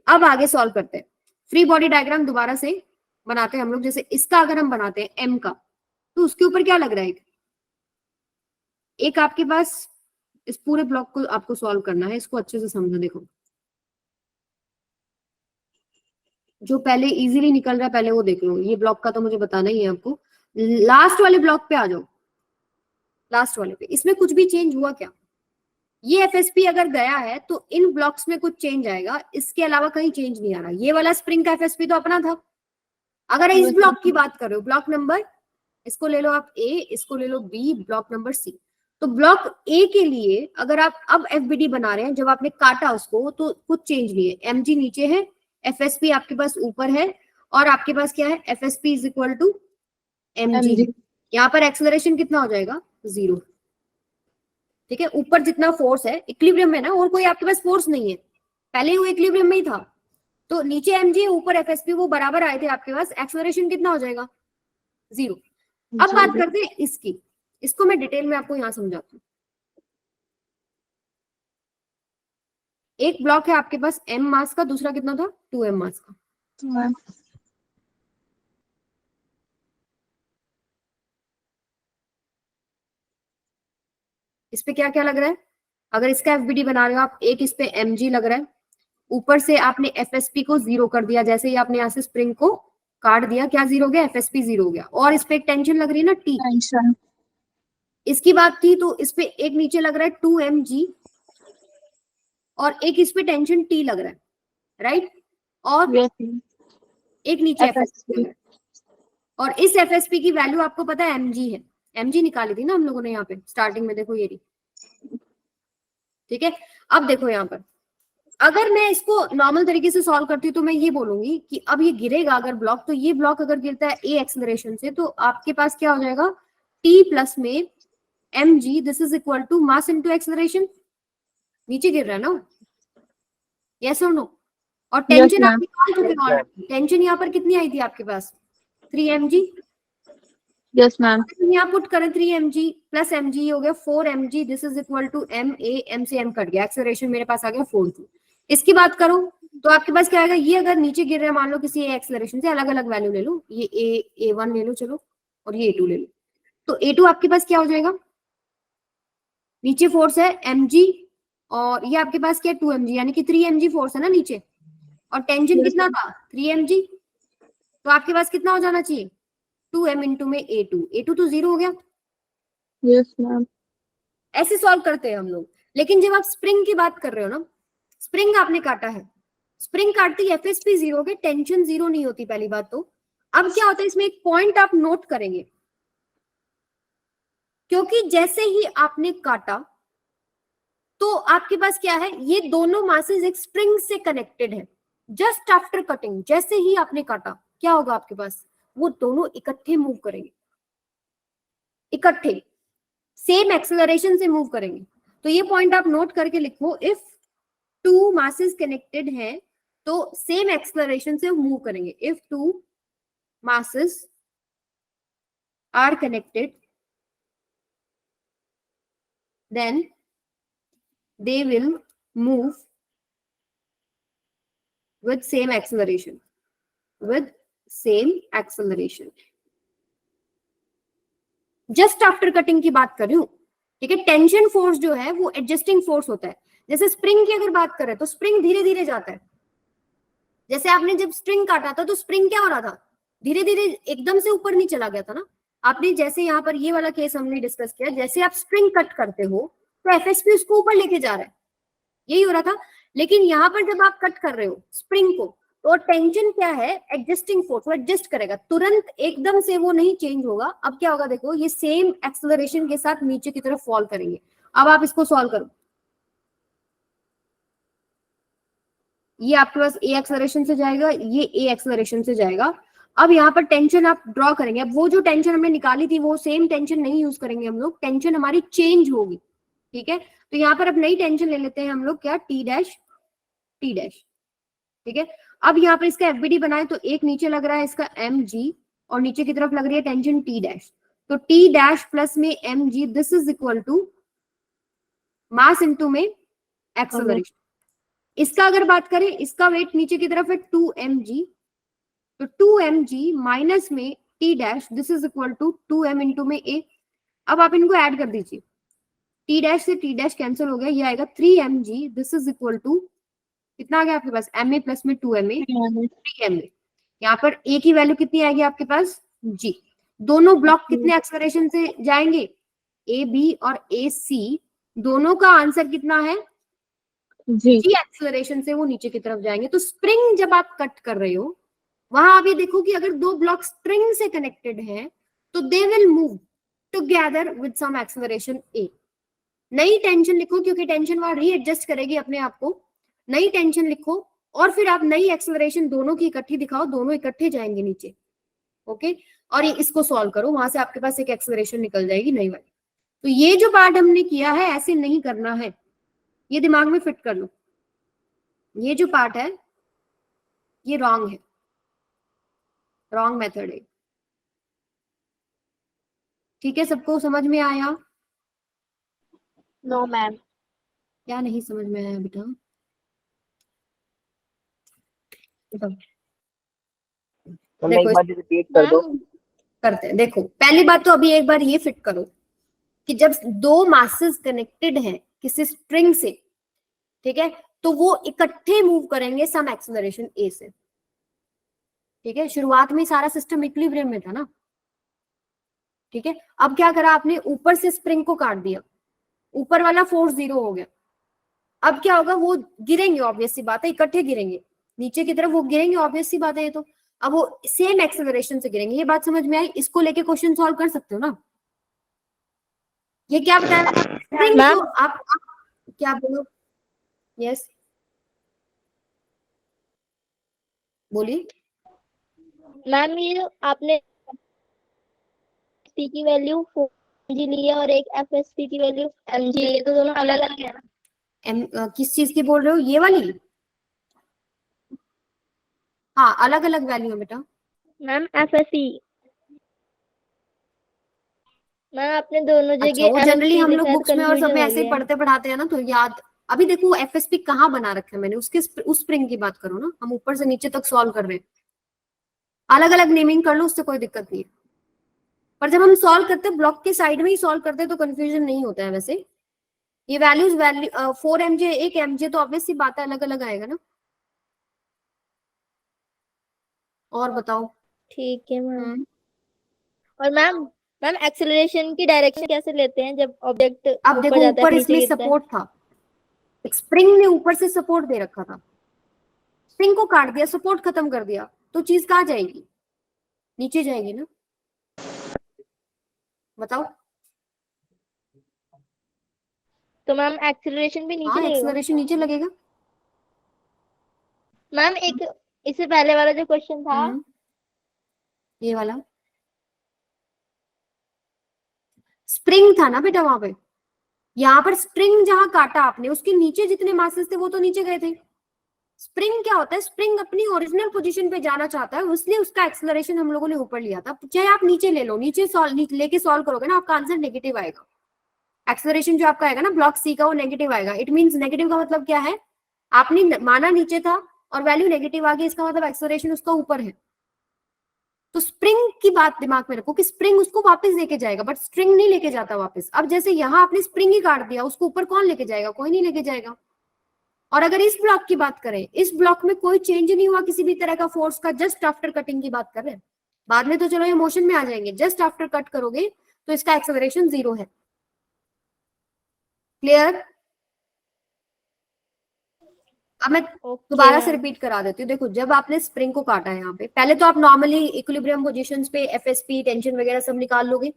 अब आगे सॉल्व करते हैं। फ्री बॉडी डायग्राम दोबारा से बनाते हैं हम लोग। जैसे इसका अगर हम बनाते हैं M का, तो उसके ऊपर क्या लग रहा है, एक आपके पास, इस पूरे ब्लॉक को आपको सॉल्व करना है, इसको अच्छे से समझो। देखो जो पहले इजीली निकल रहा है पहले वो देख लो, ये ब्लॉक का तो मुझे बताना ही है आपको। लास्ट वाले ब्लॉक पे आ जाओ, लास्ट वाले पे, इसमें कुछ भी चेंज हुआ क्या, ये FSP अगर गया है तो इन ब्लॉक्स में कुछ चेंज आएगा, इसके अलावा कहीं चेंज नहीं आ रहा। ये वाला स्प्रिंग का FSP तो अपना था। अगर इस ब्लॉक की बात करो, ब्लॉक नंबर, इसको ले लो आप A, इसको ले लो B, ब्लॉक नंबर C। तो ब्लॉक A के लिए अगर आप अब FBD बना रहे हैं, जब आपने काटा उसको तो कुछ चेंज नहीं है, mg नीचे है, FSP आपके पास ऊपर है, और आपके पास क्या है, FSP is equal to mg। यहाँ पर एक्सेलरेशन कितना हो जाएगा, 0। ठीक है, ऊपर जितना फोर्स है इक्विलिब्रियम में ना, और कोई आपके पास फोर्स नहीं है, पहले वो इक्विलिब्रियम में ही था, तो नीचे mg ऊपर FSP वो बराबर आए थे आपके पास, एक्सेलरेशन कितना हो जाएगा, 0। अब बात करते हैं इसकी, इसको मैं डिटेल में आपको यहां समझाती हूँ। एक ब्लॉक है आपके पास m मास का, दूसरा कितना था, 2m मास का। इस पे क्या क्या लग रहा है, अगर इसका FBD बना रहे हो आप, एक इस पे mg लग रहा है, ऊपर से आपने FSP को 0 कर दिया, जैसे ही आपने यहाँ से स्प्रिंग को काट दिया, क्या 0 हो गया, FSP 0 हो गया। और इस पे एक टेंशन लग रही है ना T, इसकी बात थी, तो इस पे एक नीचे लग रहा है 2mg और एक इस पे टेंशन T लग रहा है, राइट, और एक नीचे FSP लग रहा है। और इस FSP की वैल्यू आपको पता है mg है, mg निकाली थी ना हम लोगों ने यहाँ पे स्टार्टिंग में, देखो ये रही। ठीक है, अब देखो यहाँ पर अगर मैं इसको नॉर्मल तरीके से सॉल्व करती हूँ तो मैं ये बोलूंगी कि अब ये गिरेगा अगर ब्लॉक, तो ये ब्लॉक अगर गिरता है A एक्सेलरेशन से, तो आपके पास क्या हो जाएगा, T प्लस में mg this is equal to mass into acceleration. नीचे गिर रहा है ना, यस और नो। और टेंशन आप निकाल चुके हो ऑलरेडी, टेंशन यहाँ पर कितनी आई थी आपके पास, 3mg। Yes ma'am. यहाँ पुट करें 3mg प्लस mg हो गया 4mg, this is equal to m से m कट गया, एक्सेलरेशन मेरे पास आ गया 4 इसकी बात करो तो आपके पास क्या आएगा, ये अगर नीचे गिर रहा है, मान लो किसी एक्सेलरेशन से, अलग अलग वैल्यू ले लो, ये A1 ले लो चलो, और ये A2 ले लो, तो A2 आपके पास क्या हो जाएगा, नीचे फोर्स है mg और ये आपके पास क्या 2 mg, यानी कि 3 mg फोर्स है ना नीचे, और टेंशन कितना था 3 mg, तो आपके पास कितना हो जाना चाहिए 2m इंटू में A2 तो 0 हो गया। Yes ma'am. ऐसे सॉल्व करते हैं हम लोग। लेकिन जब आप स्प्रिंग की बात कर रहे हो ना, स्प्रिंग आपने काटा है, स्प्रिंग काटती FSP 0 के, टेंशन 0 नहीं होती पहली बात तो। अब क्या होता है इसमें एक पॉइंट आप नोट करेंगे, क्योंकि जैसे ही आपने काटा तो आपके पास क्या है, ये दोनों मासेस एक स्प्रिंग से कनेक्टेड है। जस्ट आफ्टर कटिंग, जैसे ही आपने काटा क्या होगा आपके पास, वो दोनों इकट्ठे मूव करेंगे, इकट्ठे सेम एक्सेलरेशन से मूव करेंगे। तो ये पॉइंट आप नोट करके लिखो, इफ टू मासेस कनेक्टेड हैं तो सेम एक्सेलरेशन से मूव करेंगे। If two masses are connected, then they will move with same acceleration, with same acceleration। Just after cutting की बात कर रही हूं, ठीक है। टेंशन फोर्स जो है वो एडजस्टिंग फोर्स होता है। जैसे स्प्रिंग की अगर बात करें तो स्प्रिंग धीरे धीरे जाता है। जैसे आपने जब स्प्रिंग काटा था तो स्प्रिंग क्या हो रहा था, धीरे धीरे, एकदम से ऊपर नहीं चला गया था ना। आपने जैसे यहाँ पर ये वाला केस हमने डिस्कस किया, जैसे आप स्प्रिंग कट करते हो तो FSP उसको ऊपर लेके जा रहा है, यही हो रहा था। लेकिन यहाँ पर जब आप कट कर रहे हो स्प्रिंग को, तो टेंशन क्या है, एडजस्टिंग फोर्स, वो एडजस्ट करेगा, तुरंत एकदम से वो नहीं चेंज होगा। अब क्या होगा देखो, ये सेम एक्सेलरेशन के साथ नीचे की तरफ फॉल करेंगे। अब आप इसको सॉल्व करो, ये आपके पास A एक्सेलरेशन से जाएगा, ये A एक्सेलरेशन से जाएगा। अब यहाँ पर टेंशन आप ड्रॉ करेंगे। अब वो जो टेंशन हमने निकाली थी वो सेम टेंशन नहीं यूज करेंगे हम लोग, टेंशन हमारी चेंज होगी, ठीक है। तो यहाँ पर अब नई टेंशन ले लेते हैं हम लोग, क्या, T डैश, ठीक है। अब यहाँ पर इसका FBD बनाए तो एक नीचे लग रहा है इसका mg, और नीचे की तरफ लग रही है टेंशन T डैश। तो T डैश प्लस में mg, this is equal to mass into में एक्सेलरेशन। इसका अगर बात करें, इसका वेट नीचे की तरफ है 2mg, तो 2mg माइनस में T dash, this is equal to 2m into में A। अब आप इनको ऐड कर दीजिए, T डैश से T डैश कैंसिल हो गया, ये आएगा 3mg, this is equal to कितना आ गया आपके पास, ma प्लस में 2ma, 3ma। यहाँ पर A की वैल्यू कितनी आएगी आपके पास, G। दोनों ब्लॉक कितने एक्सेलरेशन से जाएंगे, AB और AC, दोनों का आंसर कितना है, जी। G एक्सेलरेशन से वो नीचे की तरफ जाएंगे। तो स्प्रिंग जब आप कट कर रहे हो, वहां आप ये देखो कि अगर दो ब्लॉक स्प्रिंग से कनेक्टेड हैं तो they will move together with some acceleration A। नई टेंशन लिखो, क्योंकि टेंशन वहां रीएडजस्ट करेगी अपने आप को। नई टेंशन लिखो और फिर आप नई एक्सेलरेशन दोनों की इकट्ठी दिखाओ, दोनों इकट्ठे जाएंगे नीचे, ओके। और ये इसको सॉल्व करो, वहां से आपके पास एक एक्सेलरेशन निकल जाएगी नई वाली। तो ये जो पार्ट हमने किया है ऐसे नहीं करना है, ये दिमाग में फिट कर लो। ये जो पार्ट है ये रॉन्ग है, रॉन्ग मेथड है, ठीक है। सबको समझ में आया? No ma'am. क्या नहीं समझ में आया बेटा? तो देखो एक बार रिपीट कर दो। करते हैं। देखो पहली बात तो अभी एक बार ये फिट करो कि जब दो मासेस कनेक्टेड हैं किसी स्ट्रिंग से, ठीक है, तो वो इकट्ठे मूव करेंगे सम एक्सेलरेशन A से, ठीक है। शुरुआत में सारा सिस्टम इक्विलिब्रियम में था ना, ठीक है। अब क्या करा आपने, ऊपर से स्प्रिंग को काट दिया, ऊपर वाला फोर्स 0 हो गया। अब क्या होगा, वो गिरेंगे, ऑब्वियस सी बात है, इकट्ठे गिरेंगे नीचे की तरफ, वो गिरेंगे, ऑब्वियस सी बात है ये तो। अब वो सेम एक्सेलरेशन से गिरेंगे, ये बात समझ में आई? इसको लेके क्वेश्चन सॉल्व कर सकते हो ना। ये क्या बताया स्प्रिंग मैम, को आप क्या बोलो, यस बोलिए। मैम ये आपने P की वैल्यू 4mg ली है और एक FSP की वैल्यू mg ली है, तो दोनों अलग अलग है ना। किस चीज की बोल रहे हो, ये वाली? हाँ अलग अलग वैल्यू है बेटा। मैम FSP, मैम आपने दोनों अच्छा, जगह वो जनरली FSP हम लोग लिखा है तो बुक्स में और सब कंफ्यूजन में हो ऐसे ही गया। पढ़ते पढ़ाते हैं ना, तो याद। अभी देखो FSP कहाँ बना रखा है मैंने, उसके उस स्प्रिंग की बात करो ना, हम ऊपर से नीचे तक सॉल्व कर रहे हैं। अलग अलग नेमिंग कर लो, उससे कोई दिक्कत नहीं है। पर जब हम सॉल्व करते हैं ब्लॉक के साइड में ही सॉल्व करते हैं तो कंफ्यूजन नहीं होता है वैसे। ये वैल्यूज 4 mj 1 mj तो ऑब्वियसली बात है अलग अलग आएगा ना। और बताओ। ठीक है मैम। हम्म। और मैम मैम एक्सेलरेशन की डायरेक्शन कैसे लेते हैं जब ऑब्जेक्ट अब ऊपर देखो जाता है ऊपर फिर इसमें नीचे गिरता है? सपोर्ट था, स्प्रिंग ने ऊपर से सपोर्ट दे रखा था, स्प्रिंग को काट दिया, सपोर्ट खत्म कर दिया, तो चीज कहाँ जाएगी? नीचे जाएगी ना। बताओ। तो मैम एक्सेलरेशन भी नीचे हाँ, लगेगा? एक्सेलरेशन नीचे लगेगा। मैम एक इससे पहले वाला जो क्वेश्चन था, ये वाला स्प्रिंग था ना बेटा वहां पे, यहाँ पर स्प्रिंग जहां काटा आपने उसके नीचे जितने मासेस थे वो तो नीचे गए थे। स्प्रिंग क्या होता है? स्प्रिंग अपनी ओरिजिनल पोजीशन पे जाना चाहता है, इसलिए उसका एक्सेलरेशन हम लोगों ने ऊपर लिया था। चाहे आप नीचे ले लो, नीचे लेके सॉल्व करोगे ना, आपका आंसर नेगेटिव आएगा। एक्सेलरेशन जो आपका आएगा ना ब्लॉक सी का, वो नेगेटिव आएगा। इट मींस नेगेटिव का मतलब क्या है? आपने माना नीचे था और वैल्यू नेगेटिव आ गई, इसका मतलब एक्सेलरेशन उसका ऊपर है। तो स्प्रिंग की बात दिमाग में रखो कि स्प्रिंग उसको वापस लेके जाएगा, बट स्प्रिंग नहीं लेके जाता वापस। अब जैसे यहाँ आपने स्प्रिंग ही काट दिया, उसको ऊपर कौन लेके जाएगा? कोई नहीं लेके जाएगा। और अगर इस ब्लॉक की बात करें, इस ब्लॉक में कोई चेंज नहीं हुआ किसी भी तरह का फोर्स का, जस्ट आफ्टर कटिंग की बात कर रहे हैं। बाद में तो चलो ये मोशन में आ जाएंगे, जस्ट आफ्टर कट करोगे तो इसका एक्सेलरेशन 0 है। क्लियर? अब मैं दोबारा से रिपीट करा देती हूँ। देखो जब आपने स्प्रिंग को काटा है यहाँ पे, पहले तो आप नॉर्मली इक्विलिब्रियम पोजीशंस पे एफएसपी टेंशन वगैरह सब निकाल लोगे।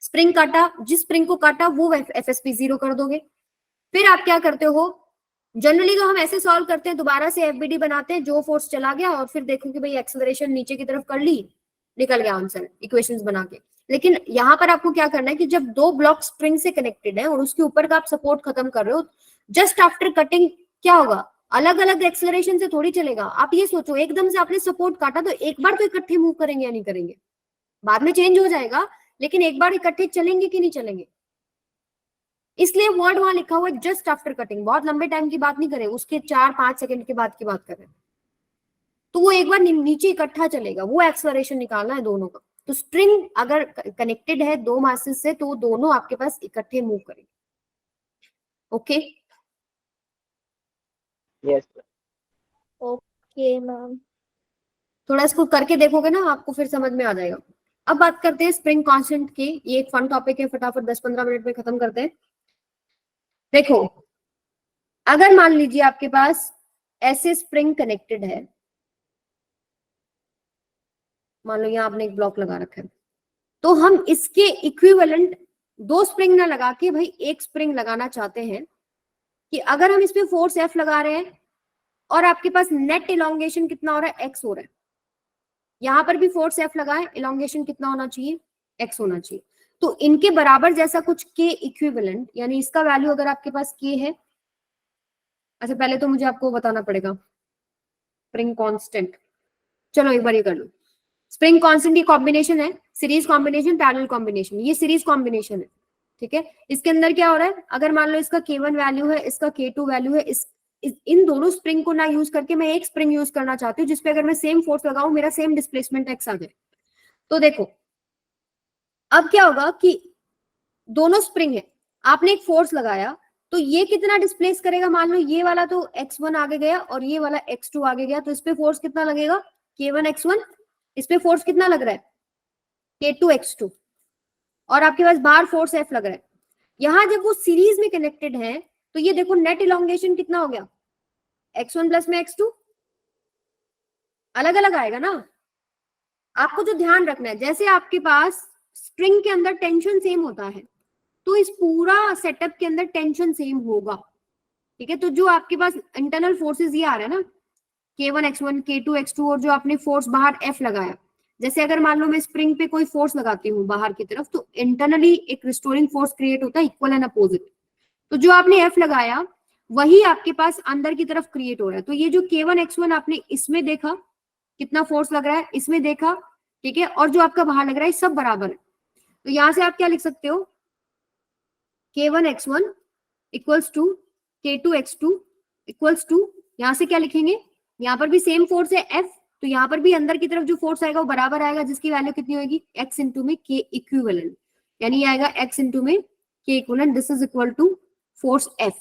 स्प्रिंग काटा, जिस स्प्रिंग को काटा वो एफएसपी 0 कर दोगे। फिर आप क्या करते हो? जनरली तो हम ऐसे सॉल्व करते हैं, दोबारा से एफबीडी बनाते हैं, जो फोर्स चला गया और फिर देखो कि भाई एक्सेलरेशन नीचे की तरफ कर ली, निकल गया आंसर इक्वेशंस बना के। लेकिन यहाँ पर आपको क्या करना है कि जब दो ब्लॉक स्प्रिंग से कनेक्टेड है और उसके ऊपर का आप सपोर्ट खत्म कर रहे हो, जस्ट आफ्टर कटिंग क्या होगा? अलग अलग एक्सेलरेशन से थोड़ी चलेगा। आप ये सोचो, एकदम से आपने सपोर्ट काटा तो एक बार तो इकट्ठे मूव करेंगे या नहीं करेंगे? बाद में चेंज हो जाएगा, लेकिन एक बार इकट्ठे चलेंगे कि नहीं चलेंगे? इसलिए वर्ड वहां लिखा हुआ है जस्ट आफ्टर कटिंग। बहुत लंबे टाइम की बात नहीं करें, उसके 4-5 सेकंड के बाद की बात कर रहे हैं। तो वो एक बार नीचे इकट्ठा चलेगा, वो एक्सेलरेशन निकालना है दोनों का। तो स्ट्रिंग अगर कनेक्टेड है दो मासेस से, तो दोनों आपके पास इकट्ठे मूव करेंगे। ओके? यस। Okay ma'am. थोड़ा इसको करके देखोगे ना, आपको फिर समझ में आ जाएगा। अब बात करते हैं स्प्रिंग कांस्टेंट की। ये एक फन टॉपिक है, फटाफट 10-15 मिनट में खत्म करते हैं। देखो अगर मान लीजिए आपके पास ऐसे स्प्रिंग कनेक्टेड है, मान लो यहाँ आपने एक ब्लॉक लगा रखा है, तो हम इसके इक्विवेलेंट दो स्प्रिंग ना लगा के भाई एक स्प्रिंग लगाना चाहते हैं कि अगर हम इस पे फोर्स एफ लगा रहे हैं और आपके पास नेट इलोंगेशन कितना हो रहा है? एक्स हो रहा है। यहां पर भी फोर्स एफ लगाए, इलोंगेशन कितना होना चाहिए? एक्स होना चाहिए। तो इनके बराबर जैसा कुछ के इक्विवेलेंट, यानी इसका वैल्यू अगर आपके पास के है, अच्छा पहले तो मुझे आपको बताना पड़ेगा स्प्रिंग कांस्टेंट। चलो एक बार ये कर लो। स्प्रिंग कांस्टेंट की कॉम्बिनेशन है सीरीज कॉम्बिनेशन, पैरेलल कॉम्बिनेशन। ये सीरीज कॉम्बिनेशन है, ठीक है। इसके अंदर क्या हो रहा है? अगर मान लो इसका K1 वैल्यू है, इसका K2 वैल्यू है, इन दोनों स्प्रिंग को ना यूज करके मैं एक स्प्रिंग यूज करना चाहती हूँ जिसपे अगर मैं सेम फोर्स लगाऊं मेरा सेम डिस्प्लेसमेंट एक्स आ जाए। तो देखो अब क्या होगा कि दोनों स्प्रिंग है, आपने एक फोर्स लगाया, तो ये कितना डिस्प्लेस करेगा? मान लो ये वाला तो x1 आगे गया और ये वाला x2 आगे गया, तो इस पे फोर्स कितना लगेगा? K1 x1। इस पे फोर्स कितना लग रहा है? K2 x2। और आपके पास बाहर फोर्स F लग रहा है। यहां जब वो सीरीज में कनेक्टेड है तो ये देखो नेट इलोंगेशन कितना हो गया? x1 प्लस में x2 अलग अलग आएगा ना। आपको जो ध्यान रखना है, जैसे आपके पास स्ट्रिंग के अंदर टेंशन सेम होता है, तो इस पूरा सेटअप के अंदर टेंशन सेम होगा, ठीक है। तो जो आपके पास इंटरनल फोर्सेस ये आ रहा है ना, K1 x1 K2 x2, और जो आपने फोर्स बाहर F लगाया, जैसे अगर मान लो मैं स्प्रिंग पे कोई फोर्स लगाती हूँ बाहर की तरफ, तो इंटरनली एक रिस्टोरिंग फोर्स क्रिएट होता है, इक्वल एंड अपोजिट। तो जो आपने F लगाया वही आपके पास अंदर की तरफ क्रिएट हो रहा है। तो ये जो K1 x1 आपने इसमें देखा कितना फोर्स लग रहा है, इसमें देखा, ठीक है, और जो आपका बाहर लग रहा है सब बराबर है। तो यहां से आप क्या लिख सकते हो? K1 x1 equals to K2 x2 equals to, यहां से क्या लिखेंगे? यहाँ पर भी सेम फोर्स है F, तो यहाँ पर भी अंदर की तरफ जो फोर्स आएगा वो बराबर आएगा, जिसकी वैल्यू कितनी होगी? x इंटू में K इक्विवेलेंट, यानी आएगा x इंटू में K equivalent. This is equal to force F।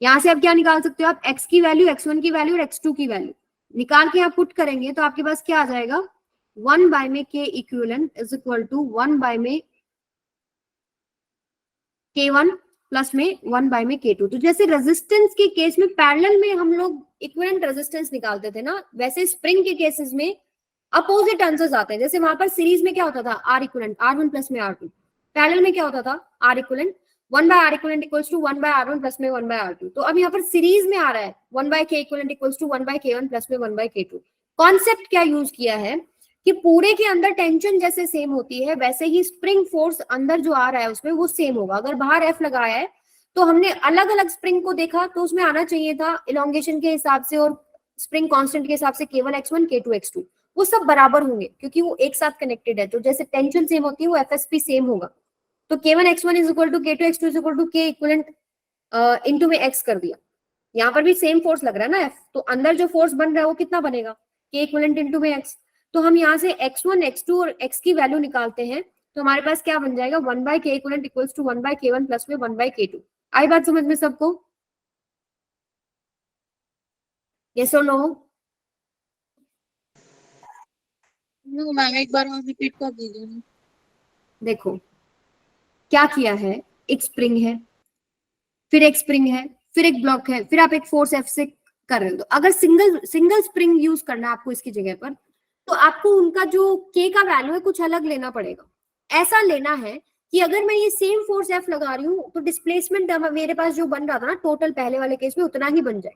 यहां से आप क्या निकाल सकते हो, आप x की वैल्यू, x1 की वैल्यू और x2 की वैल्यू निकाल के आप पुट करेंगे तो आपके पास क्या आ जाएगा, 1 बाय में K equivalent is equal to 1 by में K1 प्लस में 1 बाय में K2। तो जैसे रेजिस्टेंस के केस में पैरेलल में हम लोग इक्विवेलेंट रेजिस्टेंस निकालते थे ना, वैसे स्प्रिंग के केसेस में अपोजिट आंसर्स आते हैं। जैसे वहां पर सीरीज में क्या होता था, R इक्विवेलेंट R1 प्लस में R2, पैरेलल में क्या होता था, R equivalent 1 by R equivalent equals to 1 by R1 plus में 1 बाय R2। तो अब यहाँ पर सीरीज में आ रहा है 1 by K equivalent equals to 1 by K1 plus में 1 बाय K2। कॉन्सेप्ट क्या यूज किया है कि पूरे के अंदर टेंशन जैसे सेम होती है वैसे ही स्प्रिंग फोर्स अंदर जो आ रहा है उसमें वो सेम होगा। अगर बाहर F लगाया है तो हमने अलग अलग स्प्रिंग को देखा तो उसमें आना चाहिए था इलोंगेशन के हिसाब से और स्प्रिंग कांस्टेंट के हिसाब से K1 X1 K2 X2 वो सब बराबर होंगे क्योंकि वो एक साथ कनेक्टेड है। तो जैसे टेंशन सेम होती है वो FSP सेम होगा। तो K1 X1 is equal to K2 X2 is equal to K equivalent into में X कर दिया। यहाँ पर भी सेम फोर्स लग रहा है ना F, तो अंदर जो फोर्स बन रहा है वो कितना बनेगा, K इक्विवेलेंट इनटू में X। तो हम यहाँ से X1 X2 और X की वैल्यू निकालते हैं तो हमारे पास क्या बन जाएगा, 1 by K equivalent equals to 1 by K1 plus में 1 बाय K2। आई बात समझ में सबको, यस और नो? नो मैम, एक बार और रिपीट कर दीजिए। देखो क्या किया है, एक स्प्रिंग है, फिर एक स्प्रिंग है, फिर एक ब्लॉक है, फिर आप एक फोर्स F से कर रहे हो। तो अगर सिंगल स्प्रिंग यूज करना है आपको इसकी जगह पर तो आपको उनका जो K का वैल्यू है कुछ अलग लेना पड़ेगा। ऐसा लेना है कि अगर मैं ये सेम फोर्स F लगा रही हूँ तो डिस्प्लेसमेंट मेरे पास जो बन रहा था ना टोटल पहले वाले केस में उतना ही बन जाए।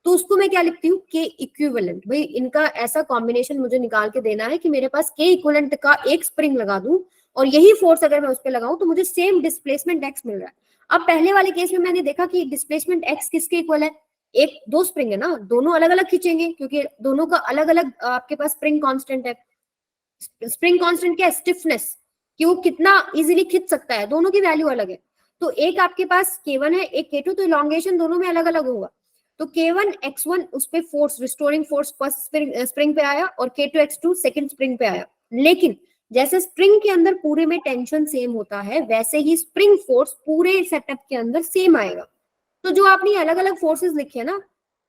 तो उसको मैं क्या लिखती हूँ, K इक्विवेलेंट। भाई इनका ऐसा कॉम्बिनेशन मुझे निकाल के देना है कि मेरे पास K इक्विवेलेंट का एक स्प्रिंग लगा दूं और यही फोर्स अगर मैं उस पर लगाऊं तो मुझे सेम डिस्प्लेसमेंट X मिल रहा है। अब पहले वाले केस में मैंने देखा कि डिस्प्लेसमेंट X किसके इक्वल है, एक दो स्प्रिंग है ना, दोनों अलग अलग खींचेंगे क्योंकि दोनों का अलग अलग आपके पास स्प्रिंग कांस्टेंट है। स्प्रिंग कांस्टेंट क्या है, स्टिफनेस, कि वो कितना इजीली खींच सकता है, दोनों की वैल्यू अलग है। तो एक आपके पास K1 है, एक K2, तो इलोंगेशन दोनों में अलग अलग होगा। तो K1 X1 उस पे force, restoring force first spring पे आया और K2 X2 सेकंड स्प्रिंग पे आया। लेकिन जैसे स्प्रिंग के अंदर पूरे में टेंशन सेम होता है वैसे ही स्प्रिंग फोर्स पूरे सेटअप के अंदर सेम आएगा। तो जो आपने अलग अलग फोर्सेस लिखे ना,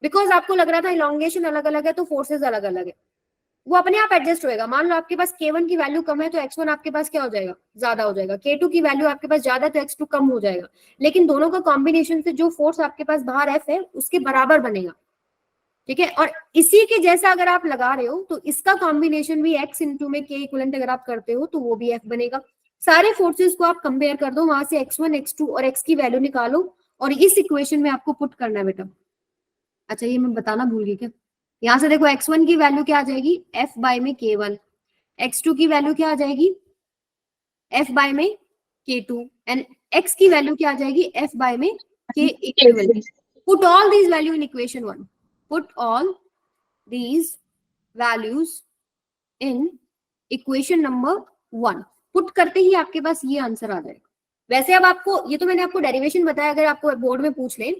बिकॉज आपको लग रहा था इलोंगेशन अलग अलग है तो फोर्सेस अलग अलग है, वो अपने आप एडजस्ट होएगा। मान लो आपके पास K1 की वैल्यू कम है तो X1 आपके पास क्या हो जाएगा, ज्यादा हो जाएगा। K2 की वैल्यू आपके पास ज्यादा है तो X2 कम हो जाएगा। लेकिन दोनों का कॉम्बिनेशन से जो फोर्स आपके पास बाहर F है उसके बराबर बनेगा, ठीक है। और इसी के जैसा अगर आप लगा रहे हो तो इसका कॉम्बिनेशन भी X इंटू में K इक्विवेलेंट अगर आप करते हो तो वो भी F बनेगा। सारे फोर्सेस को आप कंपेयर कर दो, वहां से X1 X2 और X की वैल्यू निकालो और इस इक्वेशन में आपको पुट करना है बेटा। अच्छा ये मैं बताना भूल गई क्या, यहां से देखो X1 की वैल्यू क्या आ जाएगी, F बाय में K1, X2 की वैल्यू क्या आ जाएगी, F बाय में K2 एंड X की वैल्यू क्या आ जाएगी, F बाय में K equivalent. Put all these value in equation 1, put all these values in equation number 1। Put करते ही आपके पास ये आंसर आ जाएगा। वैसे अब आपको, ये तो मैंने आपको डेरिवेशन बताया, अगर आपको बोर्ड में पूछ ले,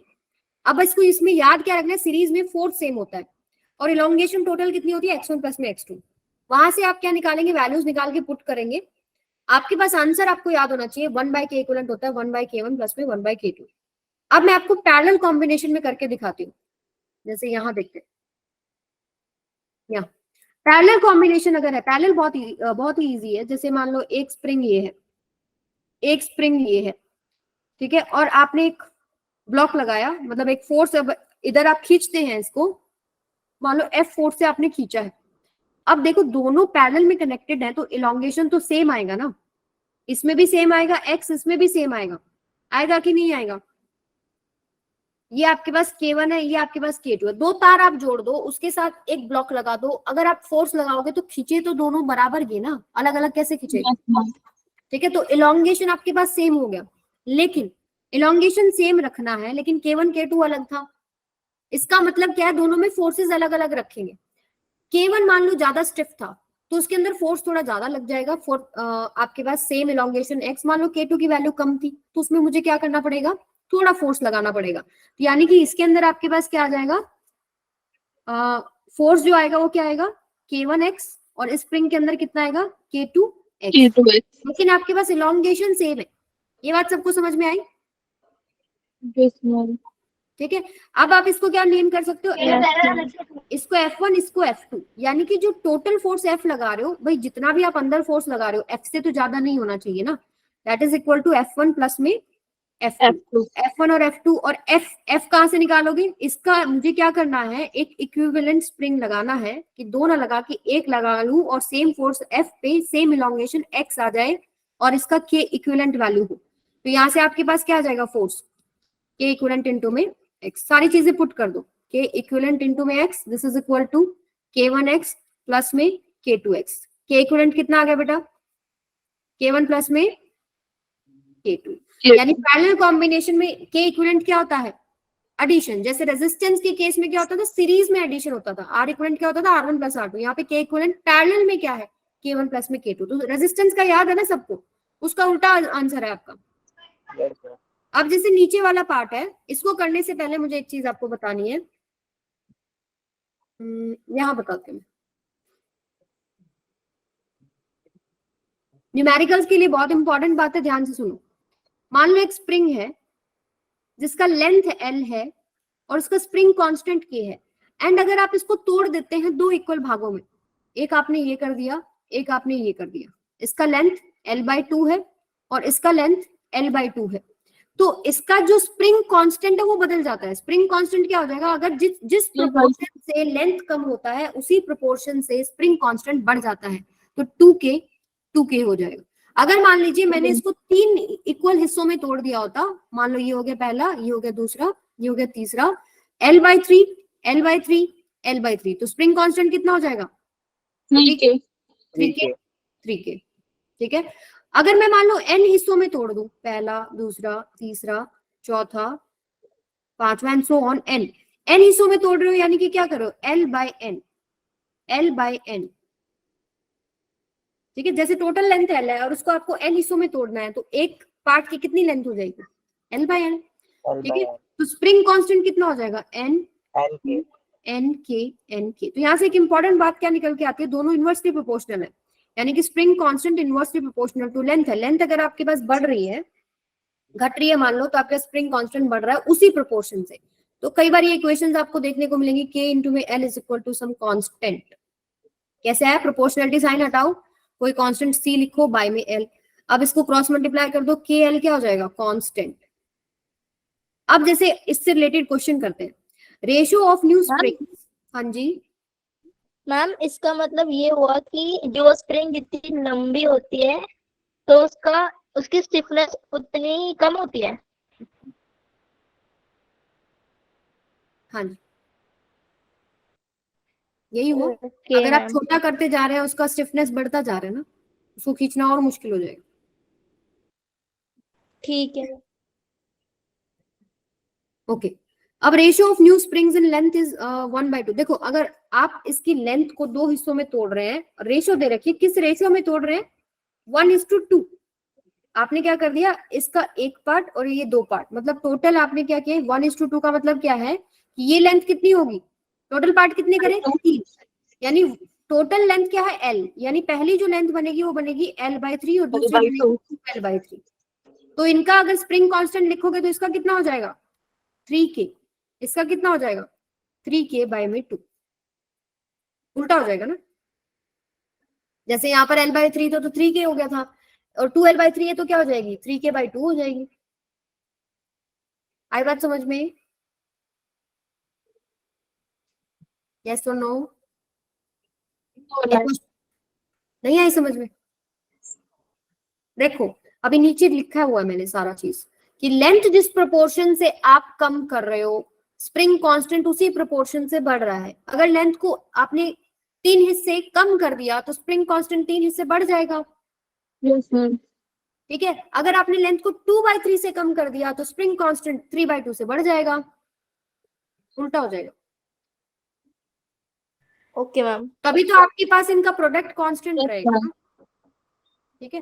अब इसको इसमें याद क्या रखना है, सीरीज में फोर्स सेम होता है और इलोंगेशन टोटल कितनी होती है, X1 प्लस में X2। वहां से आप क्या निकालेंगे, वैल्यूज निकाल के पुट करेंगे। आपके पास आंसर आपको याद होना चाहिए 1 बाय K इक्विवेलेंट होता है 1 बाय K1 प्लस में 1 बाय K2। अब मैं आपको पैरेलल कॉम्बिनेशन में करके दिखाती हूँ। जैसे यहाँ देखते हैं, यहाँ पैरेलल कॉम्बिनेशन अगर है, पैरेलल बहुत ही इजी है। जैसे मान लो एक स्प्रिंग ये है, एक स्प्रिंग ये है, ठीक है, और आपने एक ब्लॉक लगाया, मतलब एक फोर्स इधर आप खींचते हैं इसको, मान लो F फोर्स से आपने खींचा है। अब देखो दोनों पैरेलल में कनेक्टेड है तो इलोंगेशन तो सेम आएगा ना, इसमें भी सेम आएगा, X इसमें भी सेम आएगा, आएगा कि नहीं आएगा। ये आपके पास K1 है, ये आपके पास K2 है, दो तार आप जोड़ दो, उसके साथ एक ब्लॉक लगा दो, अगर आप फोर्स लगाओगे तो खींचे तो दोनों बराबर गए ना, अलग अलग कैसे खींचे, ठीक है। तो इलोंगेशन आपके पास सेम हो गया, लेकिन इलोंगेशन सेम रखना है लेकिन K1 K2 अलग था। इसका मतलब क्या है, दोनों में फोर्सेस अलग अलग रखेंगे। K1 मान लो ज्यादा स्टिफ था तो उसके अंदर फोर्स थोड़ा ज्यादा लग जाएगा। आपके पास सेम इलोंगेशन X, मान लो K2 की वैल्यू कम थी तो उसमें मुझे क्या करना पड़ेगा, थोड़ा फोर्स लगाना पड़ेगा। तो यानी कि इसके अंदर आपके पास क्या आ जाएगा, फोर्स जो आएगा वो क्या आएगा, K1X, और स्प्रिंग के अंदर कितना आएगा, K2X। लेकिन आपके पास इलोंगेशन सेम है। ये बात सबको समझ में आई। Yes, ma'am. ठीक है, अब आप इसको क्या नेम कर सकते हो, इसको F1, इसको F2, यानी कि जो टोटल फोर्स F लगा रहे हो भाई, जितना भी आप अंदर फोर्स लगा रहे हो F से तो ज्यादा नहीं होना चाहिए ना, that is equal to F1 plus में F2। F2. F1 और F2 और F कहां से निकालोगे, इसका मुझे क्या करना है, एक इक्विवेलेंट स्प्रिंग लगाना है कि दो ना लगा के एक लगा लूं और सेम फोर्स F पे सेम इलोंगेशन X आ जाए और इसका K इक्विवेलेंट वैल्यू हो। तो यहाँ से आपके पास क्या आ जाएगा, फोर्स K इक्विवेलेंट इनटू में X, सारी चीजें पुट कर दो, K इक्विवेलेंट इनटू में X, this is equal to K1X plus में K2X। K इक्विवेलेंट कितना आ गया बेटा, K1 प्लस में K2, यानी पैरेलल कॉम्बिनेशन में K इक्विवेलेंट क्या होता है, एडिशन। जैसे रेजिस्टेंस के केस में क्या होता था, सीरीज में एडिशन होता था, R इक्विवेलेंट क्या होता था, R1 प्लस R2, यहाँ पे K इक्विवेलेंट पैरेलल में क्या है, K1 प्लस में K2। तो रेजिस्टेंस का याद है ना सबको, उसका उल्टा आंसर है आपका। अब जैसे नीचे वाला पार्ट है, इसको करने से पहले मुझे एक चीज आपको बतानी है, यहां बताते हैं, न्यूमेरिकल्स के लिए बहुत इंपॉर्टेंट बात है, ध्यान से सुनो। मान लो एक स्प्रिंग है जिसका लेंथ L है और उसका स्प्रिंग कांस्टेंट K है, एंड अगर आप इसको तोड़ देते हैं दो इक्वल भागों में, एक आपने ये कर दिया, एक आपने ये कर दिया, इसका लेंथ L/2 है और इसका लेंथ L/2 है, तो इसका जो स्प्रिंग कांस्टेंट है वो बदल जाता है। स्प्रिंग कांस्टेंट क्या हो जाएगा, अगर जिस प्रोपोर्शन से लेंथ कम होता है उसी प्रोपोर्शन से स्प्रिंग कांस्टेंट बढ़ जाता है, तो 2K हो जाएगा। अगर मान लीजिए मैंने इसको 3 इक्वल हिस्सों में तोड़ दिया होता, मान लो ये हो गया पहला, ये हो गया दूसरा, ये हो गया तीसरा, L/3 L/3 L/3, तो स्प्रिंग कांस्टेंट कितना हो जाएगा, 3K. 3K। ठीक है, अगर मैं मान लो n हिस्सों में तोड़ दूं, पहला, दूसरा, तीसरा, चौथा, पांचवा एंड सो ऑन, n हिस्सों में तोड़ रहे हो, यानी कि क्या करो, L/n। ठीक है, जैसे टोटल लेंथ L है और उसको आपको n हिस्सों में तोड़ना है, तो एक पार्ट की कितनी लेंथ हो जाएगी, L/n। ठीक है, तो स्प्रिंग कांस्टेंट कितना हो जाएगा, N K। तो यहाँ से एक इंपॉर्टेंट बात क्या निकल के आती है, दोनों इनवर्सली प्रोपोर्शनल है, यानी कि spring constant inversely proportional to length है। लेंथ अगर आपके पास बढ़ रही है, घट रही है मान लो, तो आपका स्प्रिंग कांस्टेंट बढ़ रहा है उसी प्रोपोर्शन से। तो कई बार ये इक्वेशंस आपको देखने को मिलेंगी, K इंटू में L is equal to some constant. कैसे है, प्रोपोर्शनलिटी साइन हटाओ, कोई कांस्टेंट C लिखो, बाय में L, अब इसको क्रॉस मल्टीप्लाई कर दो, KL क्या हो जाएगा, कांस्टेंट। अब जैसे इससे रिलेटेड क्वेश्चन करते हैं, रेशियो ऑफ न्यू स्प्रिंग। हाँ जी मैम, इसका मतलब ये हुआ कि जो स्प्रिंग जितनी लंबी होती है तो उसकी स्टिफनेस उतनी ही कम होती है। हाँ जी, यही हुआ। ओके अगर आप मैम, छोटा करते जा रहे हैं, उसका स्टिफनेस बढ़ता जा रहा है ना, उसको खींचना और मुश्किल हो जाएगा। ठीक है। ओके, अब ratio of new springs in length is 1/2। देखो, अगर आप इसकी लेंथ को दो हिस्सों में तोड़ रहे हैं, रेशियो दे रखिए, किस रेशियो में तोड़ रहे हैं, 1:2। आपने क्या कर दिया, इसका एक पार्ट और ये दो पार्ट, मतलब टोटल आपने क्या किया, 1:2 का मतलब क्या है कि ये लेंथ कितनी होगी, टोटल पार्ट कितने करें, 3, यानी टोटल लेंथ क्या है, L, यानी पहली जो लेंथ बनेगी वो बनेगी L/3 और दूसरी बनेगी L/3। तो इनका अगर स्प्रिंग कांस्टेंट लिखोगे तो इसका कितना हो जाएगा, 3K, इसका कितना हो जाएगा, 3K/2, उल्टा हो जाएगा ना। जैसे यहाँ पर L/3 तो 3K हो गया था, और 2L/3 है तो क्या हो जाएगी, 3K/2 हो जाएगी। आई बात समझ में, यस और नो, नहीं आई समझ में। देखो, अभी नीचे लिखा हुआ है मैंने सारा चीज, कि लेंथ जिस प्रोपोर्शन से आप कम कर रहे हो, स्प्रिंग कांस्टेंट उसी प्रोपोर्शन से बढ़ रहा है। अगर लेंथ को आपने 3 हिस्से कम कर दिया तो स्प्रिंग कांस्टेंट 3 हिस्से बढ़ जाएगा। Yes, ma'am. ठीक है, अगर आपने लेंथ को 2/3 से कम कर दिया तो स्प्रिंग कांस्टेंट 3/2 से बढ़ जाएगा, उल्टा हो जाएगा। Okay ma'am. तभी तो आपके पास इनका प्रोडक्ट कांस्टेंट Yes, रहेगा। ma'am. ठीक है,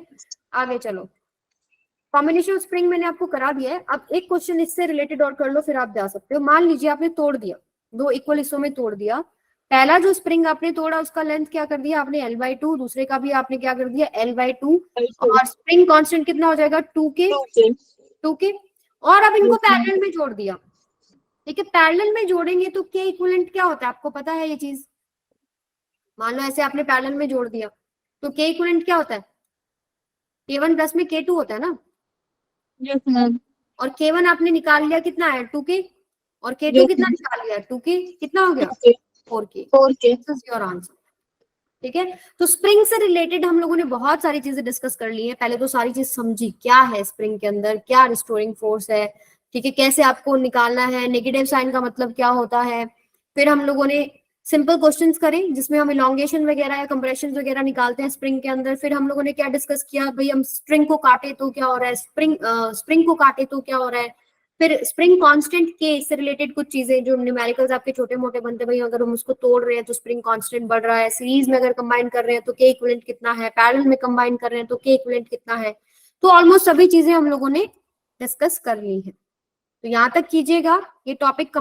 आगे चलो, कॉम्बिनेशन स्प्रिंग मैंने आपको करा दिया है। अब एक क्वेश्चन इससे रिलेटेड और कर लो, फिर आप जा सकते हो। मान लीजिए आपने तोड़ दिया, दो इक्वल हिस्सों में तोड़ दिया, पहला जो स्प्रिंग आपने तोड़ा उसका लेंथ क्या कर दिया आपने, L/2, दूसरे का भी आपने क्या कर दिया, L/2, और स्प्रिंग कांस्टेंट कितना हो जाएगा, 2K। और अब इनको पैरेलल में जोड़ दिया, ठीक है। पैरेलल में जोड़ेंगे तो के इक्विवेलेंट क्या होता है, आपको पता है ये चीज? मान लो ऐसे आपने पैरेलल में जोड़ दिया तो के इक्विवेलेंट क्या होता है? K1 प्लस में K2 होता है ना। Yes ma'am. और K1 आपने निकाल लिया, कितना है 2K, और K2 Yes, कितना ma'am. निकाल लिया 2K, कितना हो गया 4K। 4K। This is your answer, ठीक है। तो स्प्रिंग से रिलेटेड हम लोगों ने बहुत सारी चीजें डिस्कस कर ली है। पहले तो सारी चीज समझी, क्या है स्प्रिंग के अंदर, क्या रिस्टोरिंग फोर्स है, ठीक है, कैसे आपको निकालना है, नेगेटिव साइन का मतलब क्या होता है। फिर हम लोगों ने सिंपल क्वेश्चंस करें जिसमें हम इलॉन्गेशन वगैरह या कंप्रेशन वगैरह निकालते हैं स्प्रिंग के अंदर। फिर हम लोगों ने क्या डिस्कस किया, भाई हम स्प्रिंग को काटे तो क्या हो रहा है, स्प्रिंग को काटे तो क्या हो रहा है। फिर स्प्रिंग कांस्टेंट के से रिलेटेड कुछ चीजें जो न्यूमेरिकल्स आपके छोटे मोटे बनते हैं, भाई अगर हम उसको तोड़ रहे हैं तो स्प्रिंग कांस्टेंट बढ़ रहा है, सीरीज में अगर कंबाइन कर रहे हैं तो के इक्विवेलेंट कितना है, पैरेलल में कंबाइन कर रहे हैं तो के इक्विवेलेंट कितना है। तो ऑलमोस्ट सभी चीजें हम लोगों ने डिस्कस कर ली है। तो यहाँ तक कीजिएगा, ये टॉपिक